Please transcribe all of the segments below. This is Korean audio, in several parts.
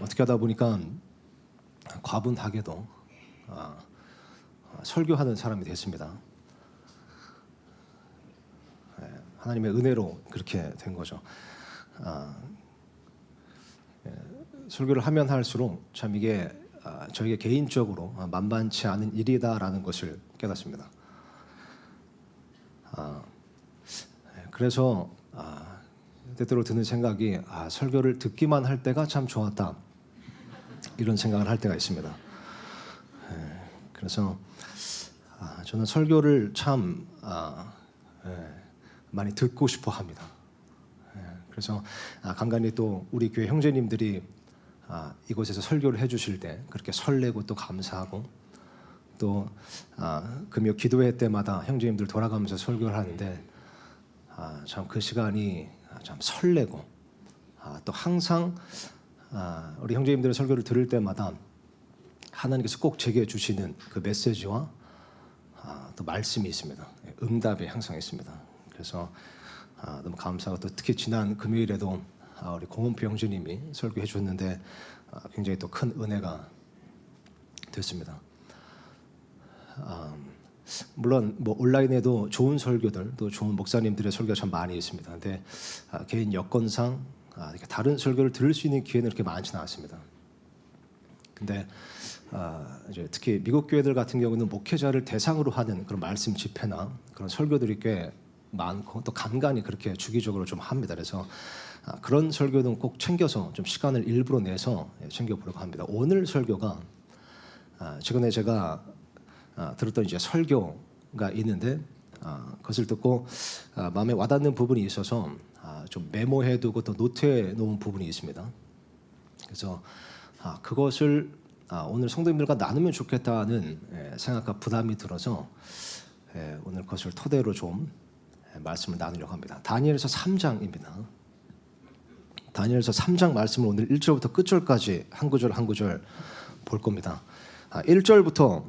어떻게 하다 보니까 과분하게도 설교하는 사람이 됐습니다. 하나님의 은혜로 그렇게 된 거죠. 설교를 하면 할수록 참 이게 저에게 개인적으로 만만치 않은 일이다라는 것을 깨닫습니다. 그래서 때때로 드는 생각이 설교를 듣기만 할 때가 참 좋았다, 이런 생각을 할 때가 있습니다. 그래서 저는 설교를 참 많이 듣고 싶어 합니다. 그래서 간간히 또 우리 교회 형제님들이 이곳에서 설교를 해주실 때 그렇게 설레고 또 감사하고, 또 금요 기도회 때마다 형제님들 돌아가면서 설교를 하는데 참 그 시간이 참 설레고, 또 항상 우리 형제님들의 설교를 들을 때마다 하나님께서 꼭 제게 주시는 그 메시지와 또 말씀이 있습니다. 응답이 항상 있습니다. 그래서 너무 감사하고, 또 특히 지난 금요일에도 우리 공원표 형제님이 설교해 주셨는데 굉장히 또 큰 은혜가 됐습니다. 물론 뭐 온라인에도 좋은 설교들, 또 좋은 목사님들의 설교가 참 많이 있습니다. 근데 개인 여건상 다른 설교를 들을 수 있는 기회는 그렇게 많지는 않습니다. 근데 이제 특히 미국 교회들 같은 경우는 목회자를 대상으로 하는 그런 말씀 집회나 그런 설교들이 꽤 많고, 또 간간히 그렇게 주기적으로 좀 합니다. 그래서 그런 설교는 꼭 챙겨서 좀 시간을 일부러 내서 챙겨보려고 합니다. 오늘 설교가 최근에 제가 들었던 이제 설교가 있는데 그것을 듣고 마음에 와닿는 부분이 있어서 좀 메모해두고 또 노트해 놓은 부분이 있습니다. 그래서 그것을 오늘 성도님들과 나누면 좋겠다는 생각과 부담이 들어서 오늘 그것을 토대로 좀 말씀을 나누려고 합니다. 다니엘서 3장입니다. 다니엘서 3장 말씀을 오늘 1절부터 끝절까지 한 구절 한 구절 볼 겁니다. 1절부터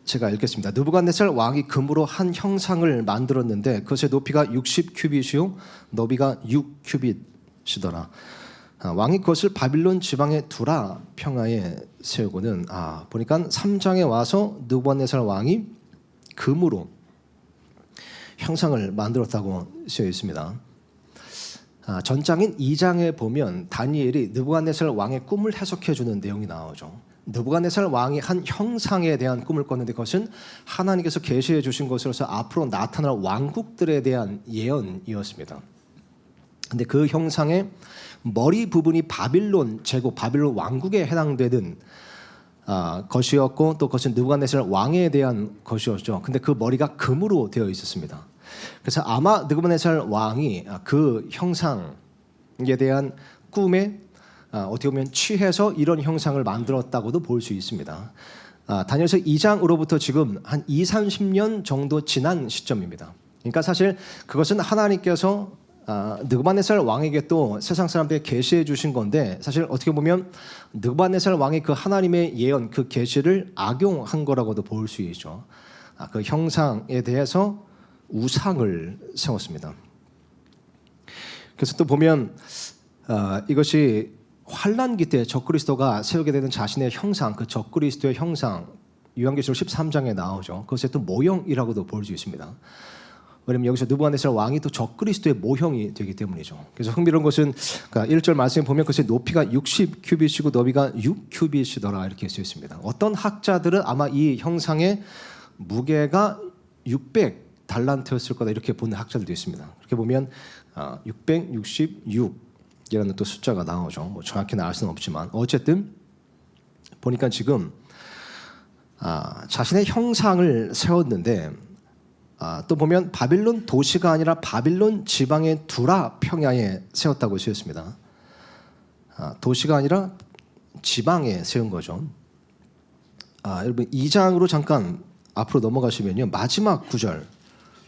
제가 읽겠습니다. 느부갓네살 왕이 금으로 한 형상을 만들었는데 그것의 높이가 60큐빗이요 너비가 6큐빗이더라. 왕이 그것을 바빌론 지방의 두라 평야에 세우고는 보니까 3장에 와서 느부갓네살 왕이 금으로 형상을 만들었다고 쓰여 있습니다. 전장인 2장에 보면 다니엘이 느부갓네살 왕의 꿈을 해석해 주는 내용이 나오죠. 느부갓네살 왕이 한 형상에 대한 꿈을 꿨는데 그것은 하나님께서 계시해 주신 것으로서 앞으로 나타날 왕국들에 대한 예언이었습니다. 근데 그 형상의 머리 부분이 바빌론 제국, 바빌론 왕국에 해당되는 것이었고, 또 그것은 느부갓네살 왕에 대한 것이었죠. 근데 그 머리가 금으로 되어 있었습니다. 그래서 아마 느부갓네살 왕이 그 형상에 대한 꿈에 어떻게 보면 취해서 이런 형상을 만들었다고도 볼 수 있습니다. 다니엘서 2장으로부터 지금 한 20-30년 정도 지난 시점입니다. 그러니까 사실 그것은 하나님께서 느부갓네살 왕에게 또 세상 사람들에게 계시해 주신 건데, 사실 어떻게 보면 느부갓네살 왕이 그 하나님의 예언, 그 계시를 악용한 거라고도 볼 수 있죠. 그 형상에 대해서 우상을 세웠습니다. 그래서 또 보면 이것이 환난기 때 적그리스도가 세우게 되는 자신의 형상, 그 적그리스도의 형상, 요한계시록 13장에 나오죠. 그것의 또 모형이라고도 볼 수 있습니다. 왜냐하면 여기서 느부갓네살 왕이 또 적그리스도의 모형이 되기 때문이죠. 그래서 흥미로운 것은 1절 말씀에 보면 그것의 높이가 60큐빗이고 너비가 6큐빗이더라 이렇게 쓰여 있습니다. 어떤 학자들은 아마 이 형상의 무게가 600달란트였을 거다 이렇게 보는 학자들도 있습니다. 이렇게 보면 666이라는 또 숫자가 나오죠. 뭐 정확히 나올 수는 없지만 어쨌든 보니까 지금 자신의 형상을 세웠는데, 또 보면 바빌론 도시가 아니라 바빌론 지방의 두라 평야에 세웠다고 쓰였습니다. 도시가 아니라 지방에 세운 거죠. 여러분 2장으로 잠깐 앞으로 넘어가시면요, 마지막 구절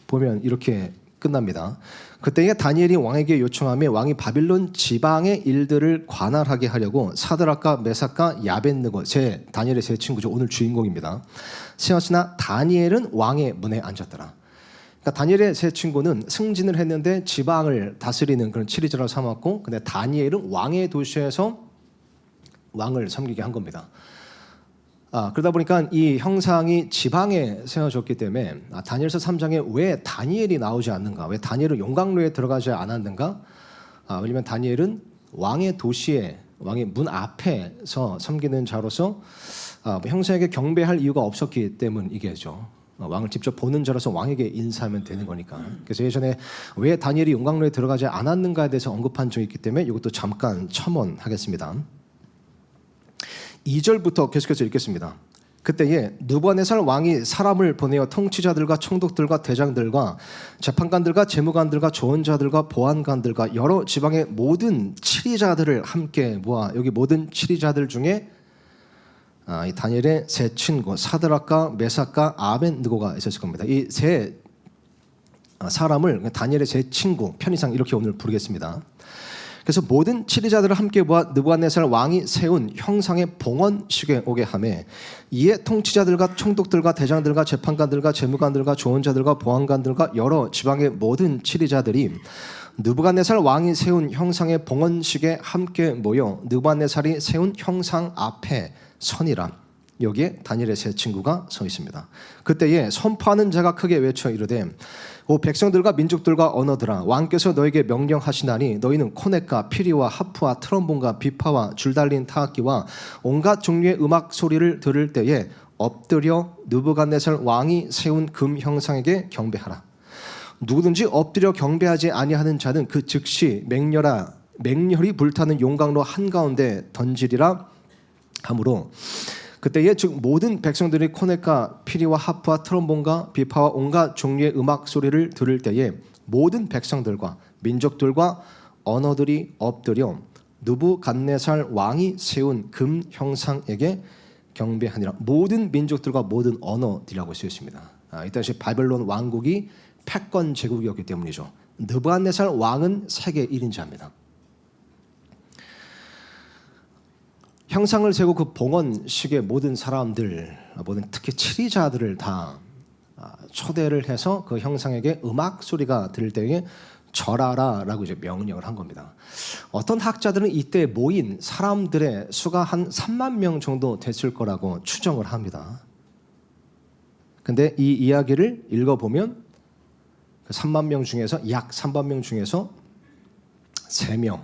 보면 이렇게 끝납니다. 그때 다니엘이 왕에게 요청하며 왕이 바빌론 지방의 일들을 관할하게 하려고 사드락과 메삭과 야벳느고, 다니엘의 세 친구죠. 오늘 주인공입니다. 세웠으나 다니엘은 왕의 문에 앉았더라. 그러니까 다니엘의 세 친구는 승진을 했는데 지방을 다스리는 그런 치리자로 삼았고, 근데 다니엘은 왕의 도시에서 왕을 섬기게 한 겁니다. 그러다 보니까 이 형상이 지방에 세워졌기 때문에 다니엘서 3장에 왜 다니엘이 나오지 않는가? 왜 다니엘은 용광로에 들어가지 않았는가? 왜냐하면 다니엘은 왕의 도시에 왕의 문 앞에서 섬기는 자로서 형상에게 경배할 이유가 없었기 때문이겠죠. 왕을 직접 보는 자로서 왕에게 인사하면 되는 거니까. 그래서 예전에 왜 다니엘이 용광로에 들어가지 않았는가에 대해서 언급한 적이 있기 때문에 이것도 잠깐 첨언하겠습니다. 2절부터 계속해서 읽겠습니다. 그때에 느부갓네살 왕이 사람을 보내어 통치자들과 총독들과 대장들과 재판관들과 재무관들과 조언자들과 보안관들과 여러 지방의 모든 치리자들을 함께 모아, 여기 모든 치리자들 중에 이 다니엘의 세 친구 사드락과 메삭과 아벤느고가 있었을 겁니다. 이 세 사람을 다니엘의 세 친구, 편의상 이렇게 오늘 부르겠습니다. 그래서 모든 치리자들을 함께 모아 느부갓네살 왕이 세운 형상의 봉헌식에 오게 하매 이에 통치자들과 총독들과 대장들과 재판관들과 재무관들과 조언자들과 보안관들과 여러 지방의 모든 치리자들이 느부갓네살 왕이 세운 형상의 봉헌식에 함께 모여 느부갓네살이 세운 형상 앞에 선이라. 여기에 다니엘의 세 친구가 서 있습니다. 그때에 선포하는 자가 크게 외쳐 이르되 오 백성들과 민족들과 언어들아 왕께서 너에게 명령하시나니 너희는 코넷과 피리와 하프와 트럼본과 비파와 줄달린 타악기와 온갖 종류의 음악 소리를 들을 때에 엎드려 느부갓네살 왕이 세운 금 형상에게 경배하라. 누구든지 엎드려 경배하지 아니하는 자는 그 즉시 맹렬히 불타는 용광로 한가운데 던지리라 하므로 그때에 즉 모든 백성들이 코넷과 피리와 하프와 트럼본과 비파와 온갖 종류의 음악 소리를 들을 때에 모든 백성들과 민족들과 언어들이 엎드려 느부갓네살 왕이 세운 금 형상에게 경배하니라. 모든 민족들과 모든 언어들이라고 쓰여 있습니다. 이 당시 바벨론 왕국이 패권 제국이었기 때문이죠. 느부갓네살 왕은 세계 1인자입니다. 형상을 세고 그 봉헌식의 모든 사람들, 모든 특히 치리자들을 다 초대를 해서 그 형상에게 음악 소리가 들을 때에 절하라라고 이제 명령을 한 겁니다. 어떤 학자들은 이때 모인 사람들의 수가 한 3만 명 정도 됐을 거라고 추정을 합니다. 근데 이 이야기를 읽어보면 그 3만 명 중에서 약 3만 명 중에서 3명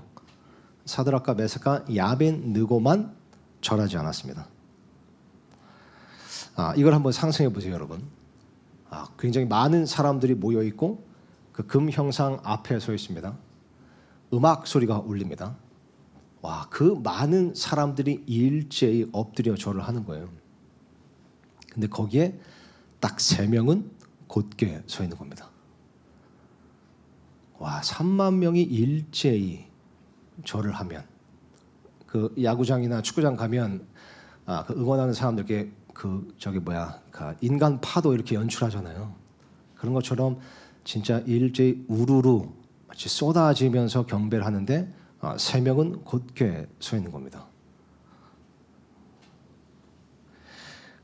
사드락과 메삭과 아벤느고만 절하지 않았습니다. 이걸 한번 상상해 보세요, 여러분. 굉장히 많은 사람들이 모여 있고 그 금 형상 앞에 서 있습니다. 음악 소리가 울립니다. 와, 그 많은 사람들이 일제히 엎드려 절을 하는 거예요. 근데 거기에 딱 3명은 곧게 서 있는 겁니다. 와, 3만 명이 일제히 절을 하면 그 야구장이나 축구장 가면 그 응원하는 사람들께 그 인간 파도 이렇게 연출하잖아요. 그런 것처럼 진짜 일제히 우르르 마치 쏟아지면서 경배를 하는데 3명은 곧게 서 있는 겁니다.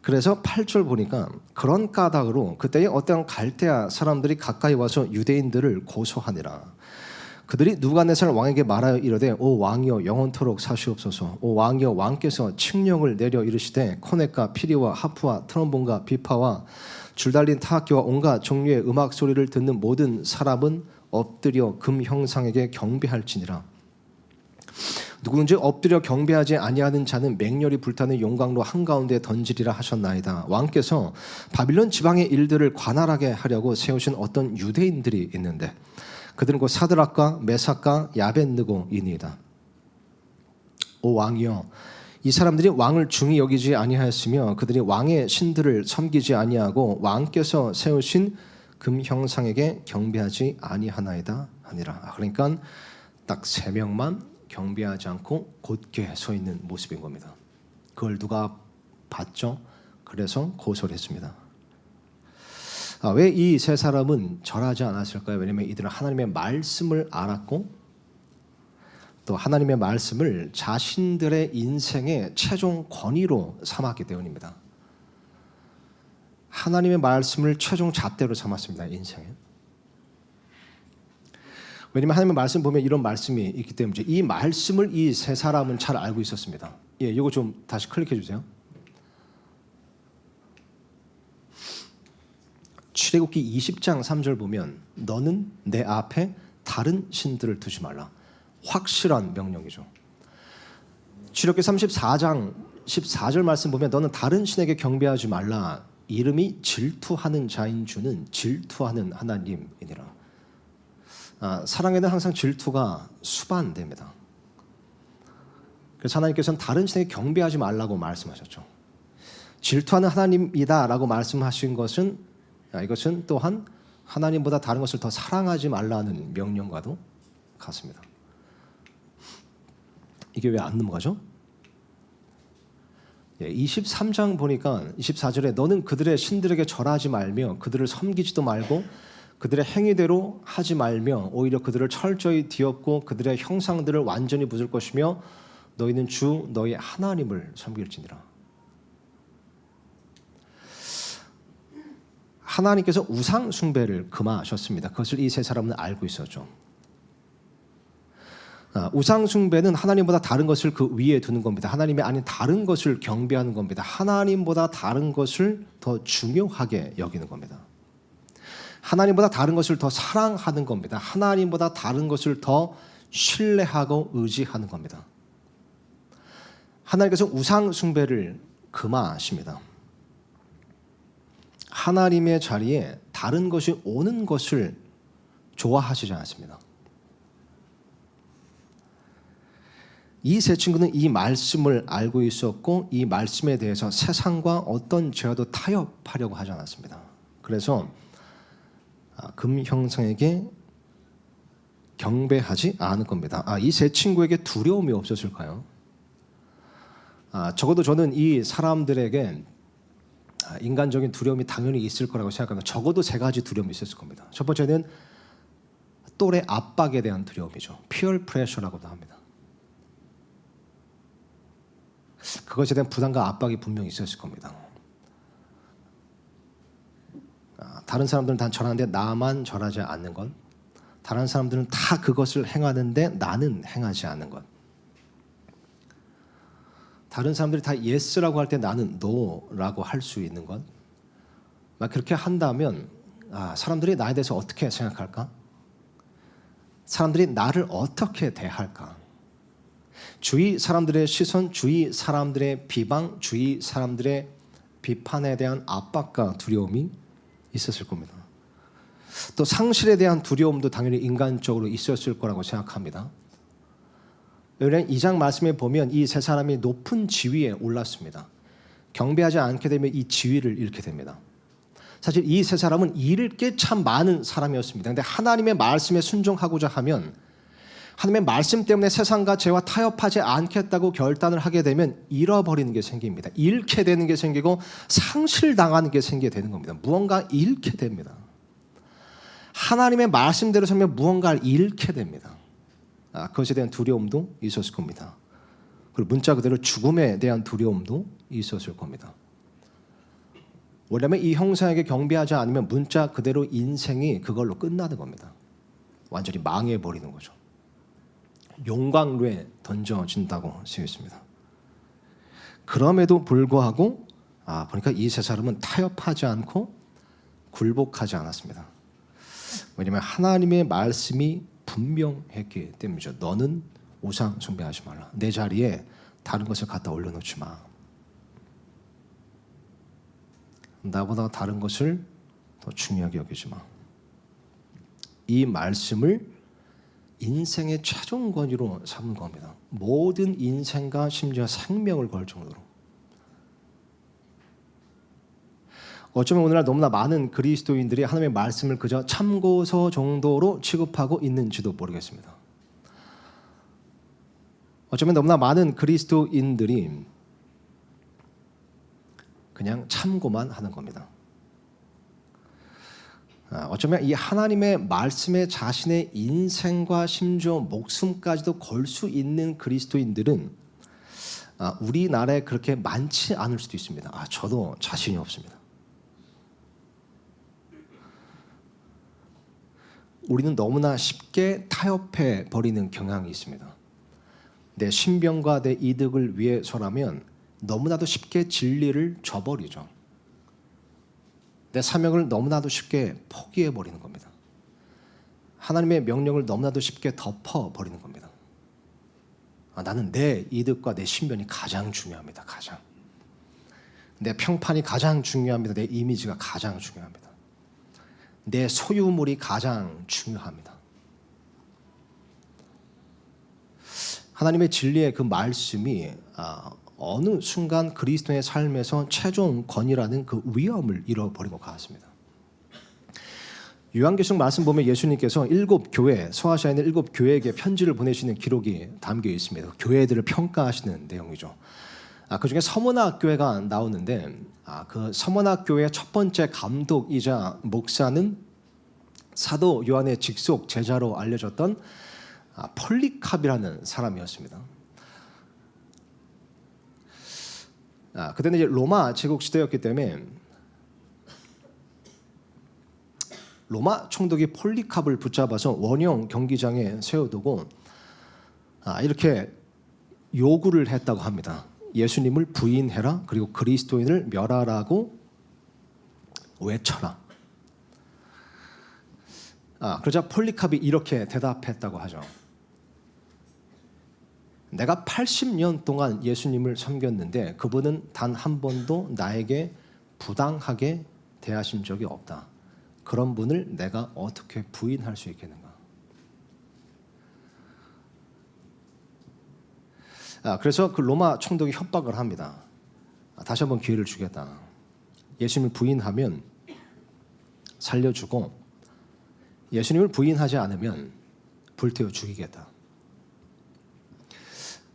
그래서 8절 보니까 그런 까닭으로 그때에 어떤 갈대아 사람들이 가까이 와서 유대인들을 고소하니라. 그들이 느부갓네살 왕에게 말하여 이르되 오 왕이여 영원토록 사시옵소서. 오 왕이여 왕께서 칙령을 내려 이르시되 코넷과 피리와 하프와 트럼본과 비파와 줄달린 타악기와 온갖 종류의 음악 소리를 듣는 모든 사람은 엎드려 금 형상에게 경배할지니라. 누구든지 엎드려 경배하지 아니하는 자는 맹렬히 불타는 용광로 한가운데 던지리라 하셨나이다. 왕께서 바빌론 지방의 일들을 관할하게 하려고 세우신 어떤 유대인들이 있는데 그들은 곧 사드락과 메삭과 아벤느고이니이다. 오 왕이여 이 사람들이 왕을 중히 여기지 아니하였으며 그들이 왕의 신들을 섬기지 아니하고 왕께서 세우신 금 형상에게 경배하지 아니하나이다 하니라. 그러니까 딱 3명만 경배하지 않고 곧게 서 있는 모습인 겁니다. 그걸 누가 봤죠? 그래서 고소를 했습니다. 왜 이 세 사람은 절하지 않았을까요? 왜냐하면 이들은 하나님의 말씀을 알았고 또 하나님의 말씀을 자신들의 인생의 최종 권위로 삼았기 때문입니다. 하나님의 말씀을 최종 잣대로 삼았습니다. 인생에. 왜냐하면 하나님의 말씀 보면 이런 말씀이 있기 때문이죠. 이 말씀을 이 세 사람은 잘 알고 있었습니다. 예, 이거 좀 다시 클릭해 주세요. 출애굽기 20장 3절 보면 너는 내 앞에 다른 신들을 두지 말라. 확실한 명령이죠. 출애굽기 34장 14절 말씀 보면 너는 다른 신에게 경배하지 말라. 이름이 질투하는 자인 주는 질투하는 하나님이니라. 사랑에는 항상 질투가 수반됩니다. 그래서 하나님께서는 다른 신에게 경배하지 말라고 말씀하셨죠. 질투하는 하나님이다라고 말씀하신 것은 이것은 또한 하나님보다 다른 것을 더 사랑하지 말라는 명령과도 같습니다. 이게 왜 안 넘어가죠? 23장 보니까 24절에 너는 그들의 신들에게 절하지 말며 그들을 섬기지도 말고 그들의 행위대로 하지 말며 오히려 그들을 철저히 뒤엎고 그들의 형상들을 완전히 부술 것이며 너희는 주 너희 하나님을 섬길지니라. 하나님께서 우상 숭배를 금하셨습니다. 그것을 이 세 사람은 알고 있었죠. 우상 숭배는 하나님보다 다른 것을 그 위에 두는 겁니다. 하나님이 아닌 다른 것을 경배하는 겁니다. 하나님보다 다른 것을 더 중요하게 여기는 겁니다. 하나님보다 다른 것을 더 사랑하는 겁니다. 하나님보다 다른 것을 더 신뢰하고 의지하는 겁니다. 하나님께서 우상 숭배를 금하십니다. 하나님의 자리에 다른 것이 오는 것을 좋아하시지 않습니다. 이 세 친구는 이 말씀을 알고 있었고 이 말씀에 대해서 세상과 어떤 죄와도 타협하려고 하지 않았습니다. 그래서 금 형상에게 경배하지 않을 겁니다. 이 세 친구에게 두려움이 없었을까요? 적어도 저는 이 사람들에게 인간적인 두려움이 당연히 있을 거라고 생각합니다. 적어도 세 가지 두려움이 있었을 겁니다. 첫 번째는 또래 압박에 대한 두려움이죠. 피어 프레셔라고도 합니다. 그것에 대한 부담과 압박이 분명히 있었을 겁니다. 다른 사람들은 다 절하는데 나만 절하지 않는 것, 다른 사람들은 다 그것을 행하는데 나는 행하지 않는 것, 다른 사람들이 다 yes라고 할 때 나는 no라고 할 수 있는 것, 그렇게 한다면 사람들이 나에 대해서 어떻게 생각할까? 사람들이 나를 어떻게 대할까? 주위 사람들의 시선, 주위 사람들의 비방, 주위 사람들의 비판에 대한 압박과 두려움이 있었을 겁니다. 또 상실에 대한 두려움도 당연히 인간적으로 있었을 거라고 생각합니다. 왜냐하면 2장 말씀에 보면 이 세 사람이 높은 지위에 올랐습니다. 경배하지 않게 되면 이 지위를 잃게 됩니다. 사실 이 세 사람은 잃을 게 참 많은 사람이었습니다. 그런데 하나님의 말씀에 순종하고자 하면 하나님의 말씀 때문에 세상과 죄와 타협하지 않겠다고 결단을 하게 되면 잃어버리는 게 생깁니다. 잃게 되는 게 생기고 상실당하는 게 생기게 되는 겁니다. 무언가 잃게 됩니다. 하나님의 말씀대로 살면 무언가를 잃게 됩니다. 그것에 대한 두려움도 있었을 겁니다. 그리고 문자 그대로 죽음에 대한 두려움도 있었을 겁니다. 왜냐하면 이 형상에게 경배하지 않으면 문자 그대로 인생이 그걸로 끝나는 겁니다. 완전히 망해버리는 거죠. 용광로에 던져진다고 쓰여 있습니다. 그럼에도 불구하고 보니까 이 세 사람은 타협하지 않고 굴복하지 않았습니다. 왜냐하면 하나님의 말씀이 분명했기 때문이죠. 너는 우상 숭배하지 말라. 내 자리에 다른 것을 갖다 올려놓지 마. 나보다 다른 것을 더 중요하게 여기지 마. 이 말씀을 인생의 최종 권위로 삼는 겁니다. 모든 인생과 심지어 생명을 걸 정도로. 어쩌면 오늘날 너무나 많은 그리스도인들이 하나님의 말씀을 그저 참고서 정도로 취급하고 있는지도 모르겠습니다. 어쩌면 너무나 많은 그리스도인들이 그냥 참고만 하는 겁니다. 어쩌면 이 하나님의 말씀에 자신의 인생과 심지어 목숨까지도 걸 수 있는 그리스도인들은 우리나라에 그렇게 많지 않을 수도 있습니다. 저도 자신이 없습니다. 우리는 너무나 쉽게 타협해 버리는 경향이 있습니다. 내 신병과 내 이득을 위해서라면 너무나도 쉽게 진리를 저버리죠. 내 사명을 너무나도 쉽게 포기해 버리는 겁니다. 하나님의 명령을 너무나도 쉽게 덮어 버리는 겁니다. 나는 내 이득과 내 신변이 가장 중요합니다. 가장. 내 평판이 가장 중요합니다. 내 이미지가 가장 중요합니다. 내 소유물이 가장 중요합니다. 하나님의 진리의 그 말씀이 어느 순간 그리스도의 삶에서 최종 권위라는 그 위엄을 잃어버린 것 같습니다. 요한계시록 말씀 보면 예수님께서 7교회, 소아시아에 있는 7교회에게 편지를 보내시는 기록이 담겨 있습니다. 교회들을 평가하시는 내용이죠. 그 중에 서문학 교회가 나오는데 그 서문학 교회의 첫 번째 감독이자 목사는 사도 요한의 직속 제자로 알려졌던 폴리캅이라는 사람이었습니다. 그때는 이제 로마 제국 시대였기 때문에 로마 총독이 폴리캅을 붙잡아서 원형 경기장에 세워두고 이렇게 요구를 했다고 합니다. 예수님을 부인해라. 그리고 그리스도인을 멸하라고 외쳐라. 그러자 폴리캅이 이렇게 대답했다고 하죠. 내가 80년 동안 예수님을 섬겼는데 그분은 단 한 번도 나에게 부당하게 대하신 적이 없다. 그런 분을 내가 어떻게 부인할 수 있겠는가? 그래서 그 로마 총독이 협박을 합니다. 다시 한번 기회를 주겠다. 예수님을 부인하면 살려주고 예수님을 부인하지 않으면 불태워 죽이겠다.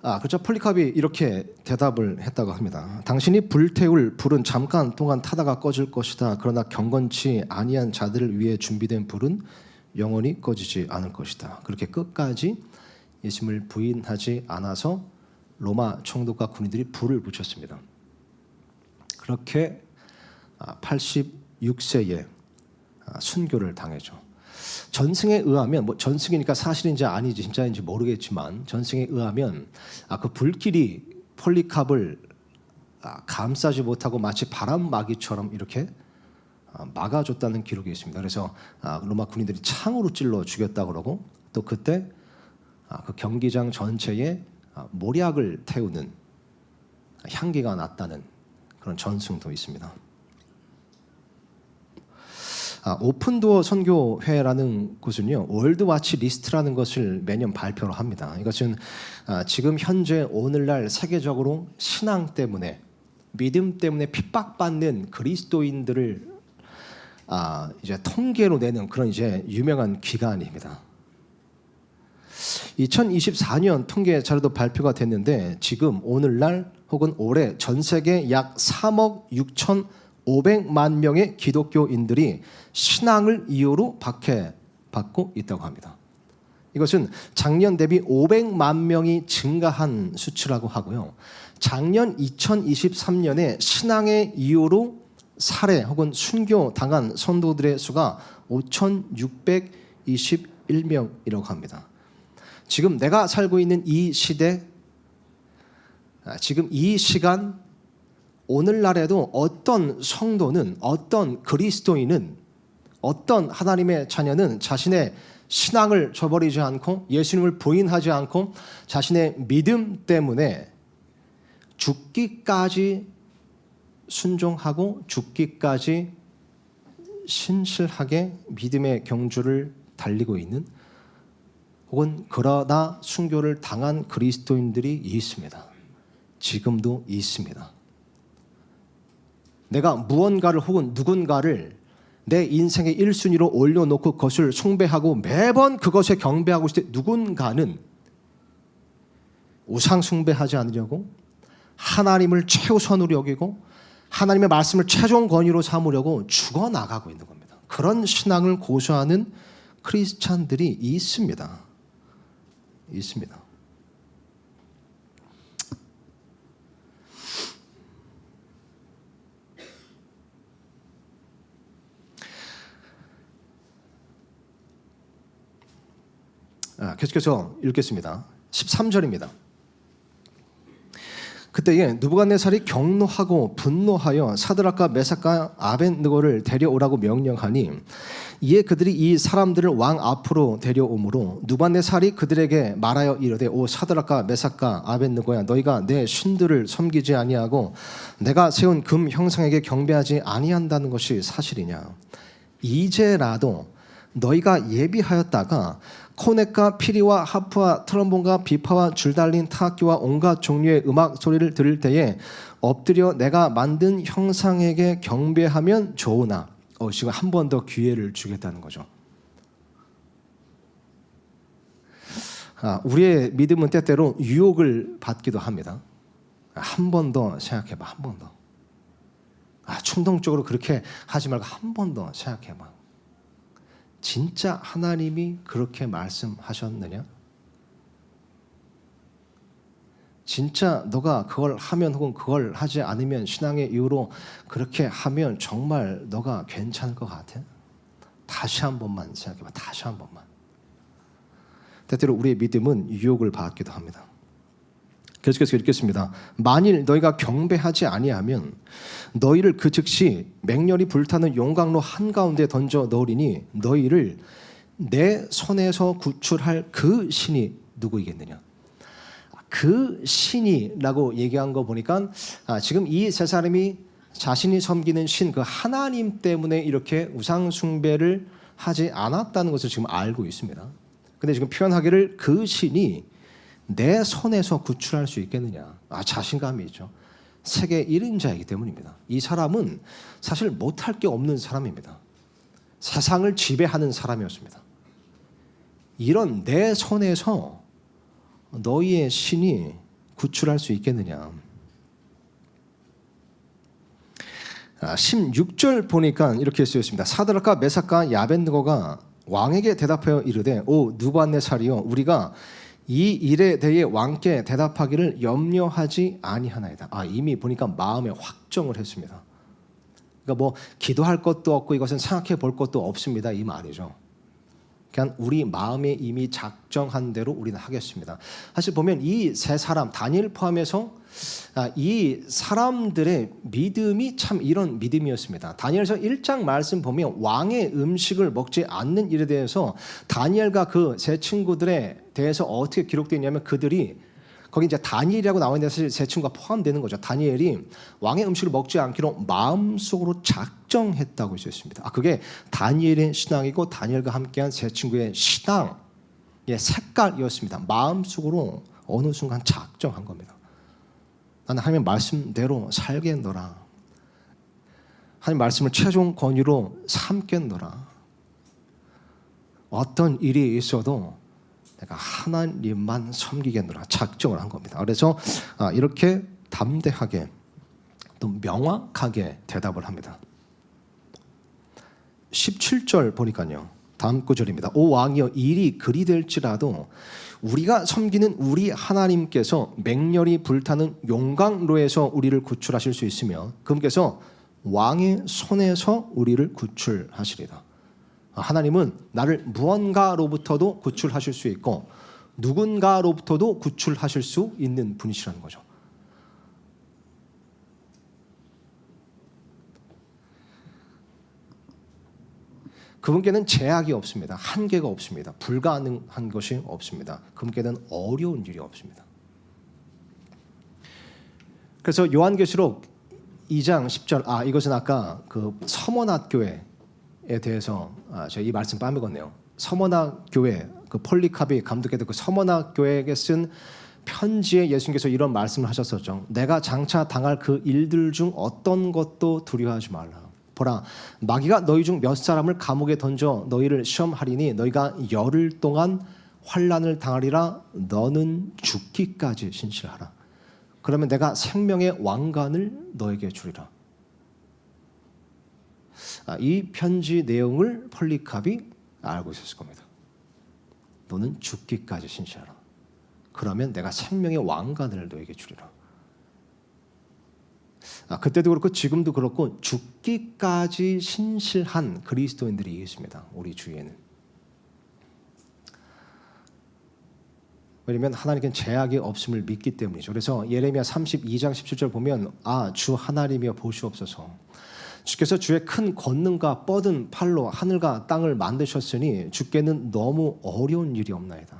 그렇죠. 폴리캅이 이렇게 대답을 했다고 합니다. 당신이 불태울 불은 잠깐 동안 타다가 꺼질 것이다. 그러나 경건치 아니한 자들을 위해 준비된 불은 영원히 꺼지지 않을 것이다. 그렇게 끝까지 예수님을 부인하지 않아서 로마 총독과 군인들이 불을 붙였습니다. 그렇게 86세에 순교를 당했죠. 전승에 의하면 전승이니까 사실인지 아닌지 진짜인지 모르겠지만 전승에 의하면 그 불길이 폴리캅을 감싸지 못하고 마치 바람막이처럼 이렇게 막아줬다는 기록이 있습니다. 그래서 로마 군인들이 창으로 찔러 죽였다고 그러고 또 그때 그 경기장 전체에 모략을 태우는 향기가 났다는 그런 전승도 있습니다. 오픈도어 선교회라는 곳은요 월드와치 리스트라는 것을 매년 발표를 합니다. 이것은 지금 현재 오늘날 세계적으로 신앙 때문에 믿음 때문에 핍박받는 그리스도인들을 이제 통계로 내는 그런 이제 유명한 기관입니다. 2024년 통계 자료도 발표가 됐는데 지금 오늘날 혹은 올해 전 세계 약 3억 6,500만 명의 기독교인들이 신앙을 이유로 박해받고 있다고 합니다. 이것은 작년 대비 500만 명이 증가한 수치라고 하고요. 작년 2023년에 신앙의 이유로 살해 혹은 순교 당한 성도들의 수가 5,621명이라고 합니다. 지금 내가 살고 있는 이 시대, 지금 이 시간 오늘날에도 어떤 성도는 어떤 그리스도인은 어떤 하나님의 자녀는 자신의 신앙을 저버리지 않고 예수님을 부인하지 않고 자신의 믿음 때문에 죽기까지 순종하고 죽기까지 신실하게 믿음의 경주를 달리고 있는 혹은 그러다 순교를 당한 그리스도인들이 있습니다. 지금도 있습니다. 내가 무언가를 혹은 누군가를 내 인생의 1순위로 올려놓고 그것을 숭배하고 매번 그것에 경배하고 있을 때 누군가는 우상 숭배하지 않으려고 하나님을 최우선으로 여기고 하나님의 말씀을 최종 권위로 삼으려고 죽어나가고 있는 겁니다. 그런 신앙을 고수하는 크리스찬들이 있습니다. 있습니다. 계속해서 읽겠습니다. 13절입니다. 그때에 느부갓네살이 격노하고 분노하여 사드락과 메삭과 아벳느고를 데려오라고 명령하니 이에 그들이 이 사람들을 왕 앞으로 데려오므로 느부갓네살이 그들에게 말하여 이르되 오 사드락과 메삭과 아벳느고야 너희가 내 신들을 섬기지 아니하고 내가 세운 금 형상에게 경배하지 아니한다는 것이 사실이냐. 이제라도 너희가 예비하였다가 코넷과 피리와 하프와 트럼본과 비파와 줄 달린 타악기와 온갖 종류의 음악 소리를 들을 때에 엎드려 내가 만든 형상에게 경배하면 좋으나 지금 한 번 더 기회를 주겠다는 거죠. 우리의 믿음은 때때로 유혹을 받기도 합니다. 한 번 더 생각해봐. 한 번 더. 충동적으로 그렇게 하지 말고 한 번 더 생각해봐. 진짜 하나님이 그렇게 말씀하셨느냐? 진짜 너가 그걸 하면 혹은 그걸 하지 않으면 신앙의 이유로 그렇게 하면 정말 너가 괜찮을 것 같아? 다시 한 번만 생각해봐. 다시 한 번만. 때때로 우리의 믿음은 유혹을 받기도 합니다. 계속해서 읽겠습니다. 만일 너희가 경배하지 아니하면 너희를 그 즉시 맹렬히 불타는 용광로 한가운데 던져 넣으리니 너희를 내 손에서 구출할 그 신이 누구이겠느냐. 그 신이라고 얘기한 거 보니까 지금 이 세 사람이 자신이 섬기는 신 그 하나님 때문에 이렇게 우상 숭배를 하지 않았다는 것을 지금 알고 있습니다. 근데 지금 표현하기를 그 신이 내 손에서 구출할 수 있겠느냐. 자신감이 있죠. 세계 1인자이기 때문입니다. 이 사람은 사실 못할 게 없는 사람입니다. 세상을 지배하는 사람이었습니다. 이런 내 손에서 너희의 신이 구출할 수 있겠느냐. 16절 보니까 이렇게 쓰였습니다. 사드락과 메삭과 아벳느고가 왕에게 대답하여 이르되 오 느부갓네살이여 우리가 이 일에 대해 왕께 대답하기를 염려하지 아니하나이다. 이미 보니까 마음에 확정을 했습니다. 그러니까 뭐 기도할 것도 없고 이것은 생각해 볼 것도 없습니다. 이 말이죠. 그냥 우리 마음에 이미 작정한 대로 우리는 하겠습니다. 사실 보면 이 세 사람 다니엘 포함해서 이 사람들의 믿음이 참 이런 믿음이었습니다. 다니엘서 1장 말씀 보면 왕의 음식을 먹지 않는 일에 대해서 다니엘과 그 세 친구들에 대해서 어떻게 기록되어 있냐면 그들이 거기 이제 다니엘이라고 나와 있는데 사실 세 친구가 포함되는 거죠. 다니엘이 왕의 음식을 먹지 않기로 마음속으로 작정했다고 있었습니다. 그게 다니엘의 신앙이고 다니엘과 함께한 세 친구의 신앙의 색깔이었습니다. 마음속으로 어느 순간 작정한 겁니다. 나는 하나님의 말씀대로 살겠노라. 하나님 말씀을 최종 권위로 삼겠노라. 어떤 일이 있어도 내가 하나님만 섬기겠노라 작정을 한 겁니다. 그래서 이렇게 담대하게 또 명확하게 대답을 합니다. 17절 보니까요. 다음 구절입니다. 오 왕이여 일이 그리 될지라도 우리가 섬기는 우리 하나님께서 맹렬히 불타는 용광로에서 우리를 구출하실 수 있으며 그분께서 왕의 손에서 우리를 구출하시리다. 하나님은 나를 무언가로부터도 구출하실 수 있고 누군가로부터도 구출하실 수 있는 분이시라는 거죠. 그분께는 제약이 없습니다. 한계가 없습니다. 불가능한 것이 없습니다. 그분께는 어려운 일이 없습니다. 그래서 요한계시록 2장 10절 이것은 아까 그 서머나 교회에 대해서 제가 이 말씀 빠먹었네요. 서머나 교회 그 폴리카비 감독했던 그 서머나 교회에게 쓴 편지에 예수님께서 이런 말씀을 하셨었죠. 내가 장차 당할 그 일들 중 어떤 것도 두려워하지 말라. 보라 마귀가 너희 중 몇 사람을 감옥에 던져 너희를 시험하리니 너희가 열흘 동안 환난을 당하리라. 너는 죽기까지 신실하라. 그러면 내가 생명의 왕관을 너에게 주리라. 이 편지 내용을 폴리캅이 알고 있었을 겁니다. 너는 죽기까지 신실하라. 그러면 내가 생명의 왕관을 너에게 주리라. 그때도 그렇고 지금도 그렇고 죽기까지 신실한 그리스도인들이 있습니다. 우리 주위에는. 왜냐하면 하나님께는 제약이 없음을 믿기 때문이죠. 그래서 예레미야 32장 17절 보면 주 하나님이여 보시옵소서. 주께서 주의 큰 권능과 뻗은 팔로 하늘과 땅을 만드셨으니 주께는 너무 어려운 일이 없나이다.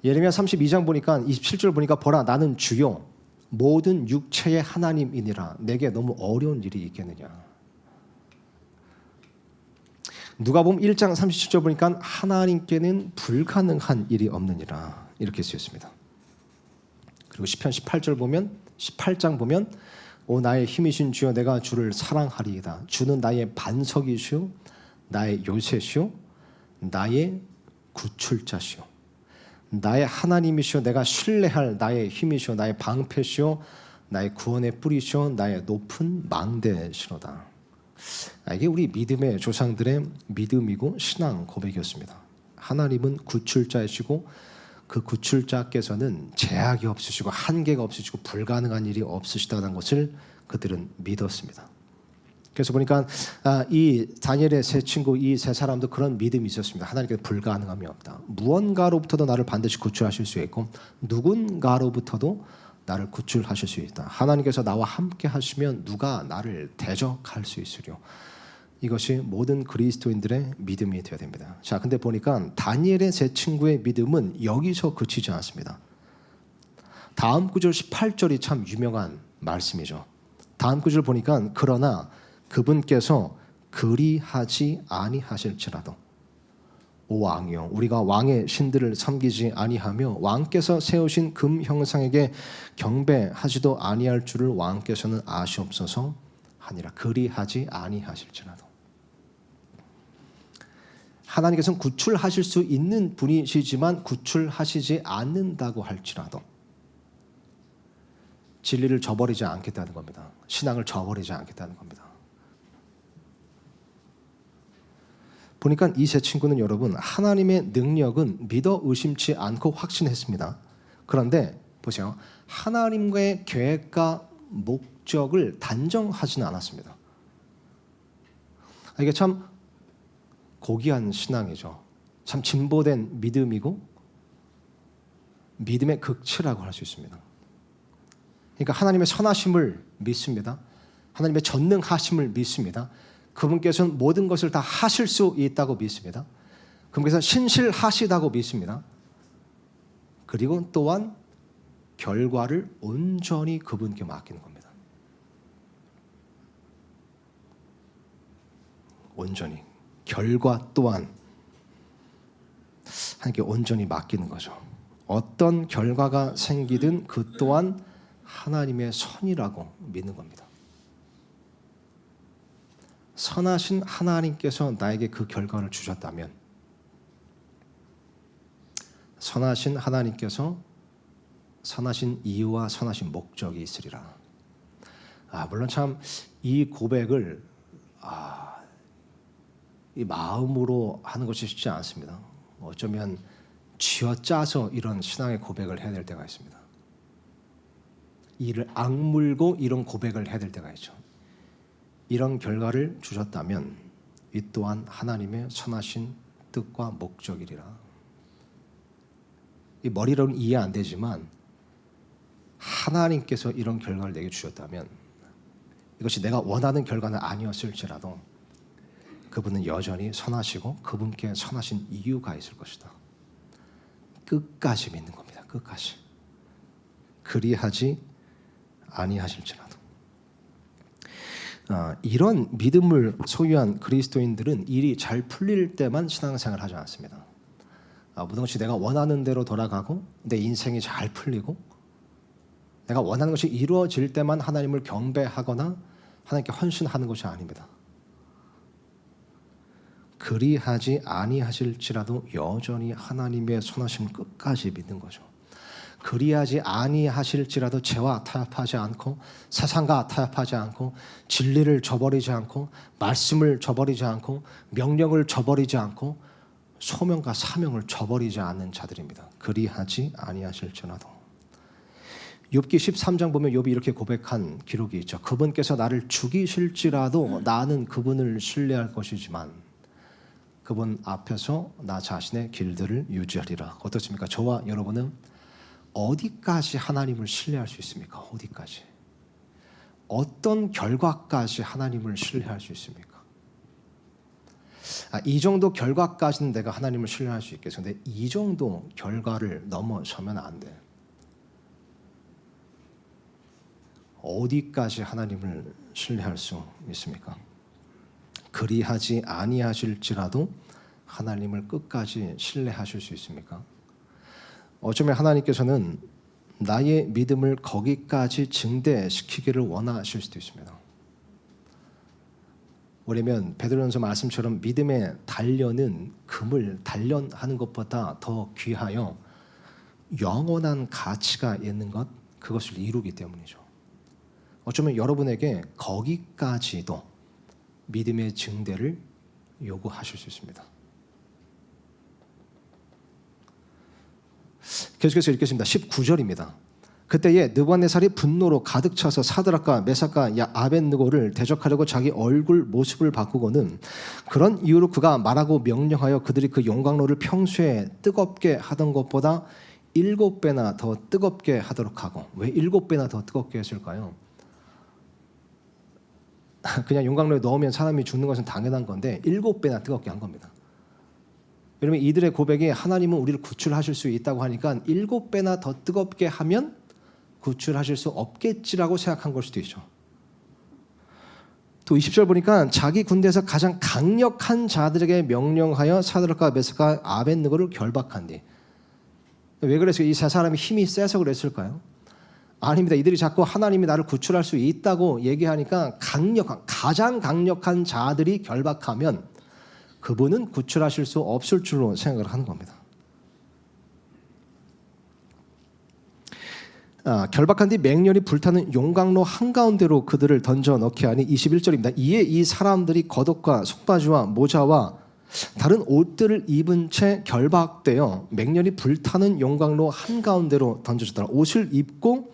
예레미야 32장 보니까 27절 보니까 보라 나는 주요 모든 육체의 하나님이니라. 내게 너무 어려운 일이 있겠느냐. 누가복음 1장 37절 보니까 하나님께는 불가능한 일이 없느니라. 이렇게 쓰였습니다. 그리고 시편 18절 보면 18장 보면 오 나의 힘이신 주여 내가 주를 사랑하리이다. 주는 나의 반석이시오 나의 요새시오 나의 구출자시오 나의 하나님이시오 내가 신뢰할 나의 힘이시오 나의 방패시오 나의 구원의 뿌리시오 나의 높은 망대시로다. 이게 우리 믿음의 조상들의 믿음이고 신앙 고백이었습니다. 하나님은 구출자이시고 그 구출자께서는 제약이 없으시고 한계가 없으시고 불가능한 일이 없으시다는 것을 그들은 믿었습니다. 그래서 보니까 이 다니엘의 세 친구 이 세 사람도 그런 믿음이 있었습니다. 하나님께 불가능함이 없다. 무언가로부터도 나를 반드시 구출하실 수 있고 누군가로부터도 나를 구출하실 수 있다. 하나님께서 나와 함께 하시면 누가 나를 대적할 수 있으려. 이것이 모든 그리스도인들의 믿음이 되어야 됩니다. 자, 근데 보니까 다니엘의 세 친구의 믿음은 여기서 그치지 않습니다. 다음 구절 18절이 참 유명한 말씀이죠. 다음 구절 보니까 그러나 그분께서 그리하지 아니하실지라도 오 왕이여 우리가 왕의 신들을 섬기지 아니하며 왕께서 세우신 금 형상에게 경배하지도 아니할 줄을 왕께서는 아시옵소서 하니라. 그리하지 아니하실지라도 하나님께서는 구출하실 수 있는 분이시지만 구출하시지 않는다고 할지라도 진리를 저버리지 않겠다는 겁니다. 신앙을 저버리지 않겠다는 겁니다. 보니까 이 세 친구는 여러분 하나님의 능력은 믿어 의심치 않고 확신했습니다. 그런데 보세요. 하나님과의 계획과 목적을 단정하지는 않았습니다. 이게 참 고귀한 신앙이죠. 참 진보된 믿음이고 믿음의 극치라고 할 수 있습니다. 그러니까 하나님의 선하심을 믿습니다. 하나님의 전능하심을 믿습니다. 그분께서는 모든 것을 다 하실 수 있다고 믿습니다. 그분께서 신실하시다고 믿습니다. 그리고 또한 결과를 온전히 그분께 맡기는 겁니다. 온전히 결과 또한 하나님께 온전히 맡기는 거죠. 어떤 결과가 생기든 그 또한 하나님의 선이라고 믿는 겁니다. 선하신 하나님께서 나에게 그 결과를 주셨다면 선하신 하나님께서 선하신 이유와 선하신 목적이 있으리라. 물론 참 이 고백을 이 마음으로 하는 것이 쉽지 않습니다. 어쩌면 쥐어짜서 이런 신앙의 고백을 해야 될 때가 있습니다. 이를 악물고 이런 고백을 해야 될 때가 있죠. 이런 결과를 주셨다면 이 또한 하나님의 선하신 뜻과 목적이리라. 이 머리로는 이해 안 되지만 하나님께서 이런 결과를 내게 주셨다면 이것이 내가 원하는 결과는 아니었을지라도 그분은 여전히 선하시고 그분께 선하신 이유가 있을 것이다. 끝까지 믿는 겁니다. 끝까지. 그리하지 아니하실지라도. 이런 믿음을 소유한 그리스도인들은 일이 잘 풀릴 때만 신앙생활을 하지 않습니다. 모든 것이 내가 원하는 대로 돌아가고 내 인생이 잘 풀리고 내가 원하는 것이 이루어질 때만 하나님을 경배하거나 하나님께 헌신하는 것이 아닙니다. 그리하지 아니하실지라도 여전히 하나님의 선하심 끝까지 믿는 거죠. 그리하지 아니하실지라도 죄와 타협하지 않고 세상과 타협하지 않고 진리를 저버리지 않고 말씀을 저버리지 않고 명령을 저버리지 않고 소명과 사명을 저버리지 않는 자들입니다. 그리하지 아니하실지라도. 욥기 13장 보면 욥이 이렇게 고백한 기록이 있죠. 그분께서 나를 죽이실지라도 나는 그분을 신뢰할 것이지만 그분 앞에서 나 자신의 길들을 유지하리라. 어떻습니까? 저와 여러분은 어디까지 하나님을 신뢰할 수 있습니까? 어디까지? 어떤 결과까지 하나님을 신뢰할 수 있습니까? 이 정도 결과까지는 내가 하나님을 신뢰할 수 있겠어. 근데 이 정도 결과를 넘어서면 안 돼. 어디까지 하나님을 신뢰할 수 있습니까? 그리하지 아니하실지라도 하나님을 끝까지 신뢰하실 수 있습니까? 어쩌면 하나님께서는 나의 믿음을 거기까지 증대시키기를 원하실 수도 있습니다. 왜냐하면 베드로전서 말씀처럼 믿음의 단련은 금을 단련하는 것보다 더 귀하여 영원한 가치가 있는 것, 그것을 이루기 때문이죠. 어쩌면 여러분에게 거기까지도 믿음의 증대를 요구하실 수 있습니다. 계속해서 읽겠습니다. 19절입니다. 그때에 느부갓네살이 분노로 가득 차서 사드락과 메삭과 아벳느고를 대적하려고 자기 얼굴 모습을 바꾸고는 그런 이유로 그가 말하고 명령하여 그들이 그 용광로를 평소에 뜨겁게 하던 것보다 7배나 더 뜨겁게 하도록 하고. 왜 7배나 더 뜨겁게 했을까요? 그냥 용광로에 넣으면 사람이 죽는 것은 당연한 건데 7배나 뜨겁게 한 겁니다. 왜냐하면 이들의 고백이 하나님은 우리를 구출하실 수 있다고 하니까 7배나 더 뜨겁게 하면 구출하실 수 없겠지라고 생각한 걸 수도 있죠. 또 20절 보니까 자기 군대에서 가장 강력한 자들에게 명령하여 사드락과 메삭과 아벳느고를 결박한 뒤. 왜 그랬어요? 이 세 사람이 힘이 세서 그랬을까요? 아닙니다. 이들이 자꾸 하나님이 나를 구출할 수 있다고 얘기하니까 가장 강력한 자들이 결박하면 그분은 구출하실 수 없을 줄로 생각을 하는 겁니다. 결박한 뒤 맹렬히 불타는 용광로 한가운데로 그들을 던져 넣게 하니 21절입니다. 이에 이 사람들이 겉옷과 속바지와 모자와 다른 옷들을 입은 채 결박되어 맹렬히 불타는 용광로 한가운데로 던져졌더라. 옷을 입고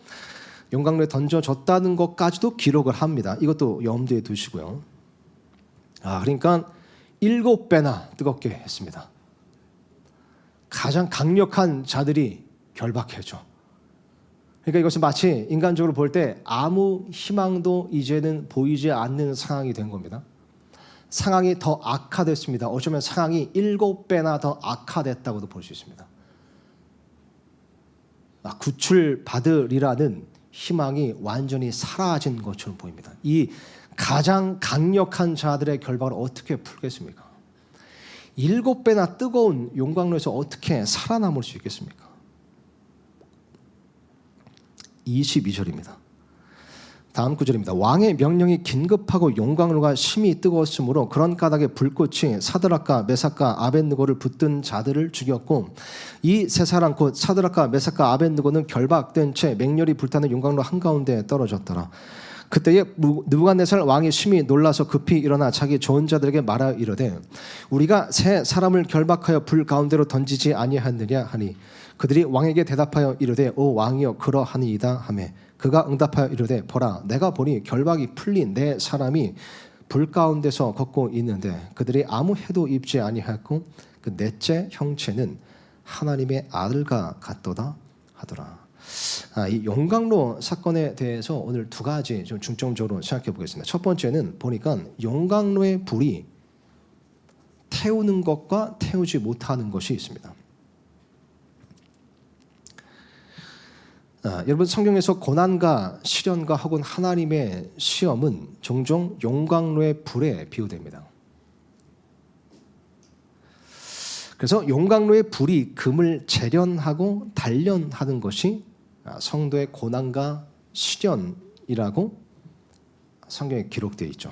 용광로에 던져졌다는 것까지도 기록을 합니다. 이것도 염두에 두시고요. 그러니까 7배나 뜨겁게 했습니다. 가장 강력한 자들이 결박해죠. 그러니까 이것은 마치 인간적으로 볼 때 아무 희망도 이제는 보이지 않는 상황이 된 겁니다. 상황이 더 악화됐습니다. 어쩌면 상황이 7배나 더 악화됐다고도 볼 수 있습니다. 구출받으리라는 희망이 완전히 사라진 것처럼 보입니다. 이 가장 강력한 자들의 결박을 어떻게 풀겠습니까? 7배나 뜨거운 용광로에서 어떻게 살아남을 수 있겠습니까? 22절입니다. 다음 구절입니다. 왕의 명령이 긴급하고 용광로가 심히 뜨거웠으므로 그런 까닭에 불꽃이 사드락과 메삭과 아벳느고를 붙든 자들을 죽였고 이 세 사람 곧 사드락과 메삭과 아벳느고는 결박된 채 맹렬히 불타는 용광로 한가운데에 떨어졌더라. 그때에 느부갓네살 왕이 심히 놀라서 급히 일어나 자기 좋은 자들에게 말하여 이르되 우리가 세 사람을 결박하여 불 가운데로 던지지 아니하느냐 하니 그들이 왕에게 대답하여 이르되 오 왕이여 그러하니이다 하매 그가 응답하여 이르되 보라 내가 보니 결박이 풀린 네 사람이 불 가운데서 걷고 있는데 그들이 아무 해도 입지 아니하였고 그 넷째 형체는 하나님의 아들과 같도다 하더라. 이 용광로 사건에 대해서 오늘 두 가지 좀 중점적으로 생각해 보겠습니다. 첫 번째는 보니까 용광로의 불이 태우는 것과 태우지 못하는 것이 있습니다. 여러분 성경에서 고난과 시련과 혹은 하나님의 시험은 종종 용광로의 불에 비유됩니다. 그래서 용광로의 불이 금을 재련하고 단련하는 것이 성도의 고난과 시련이라고 성경에 기록되어 있죠.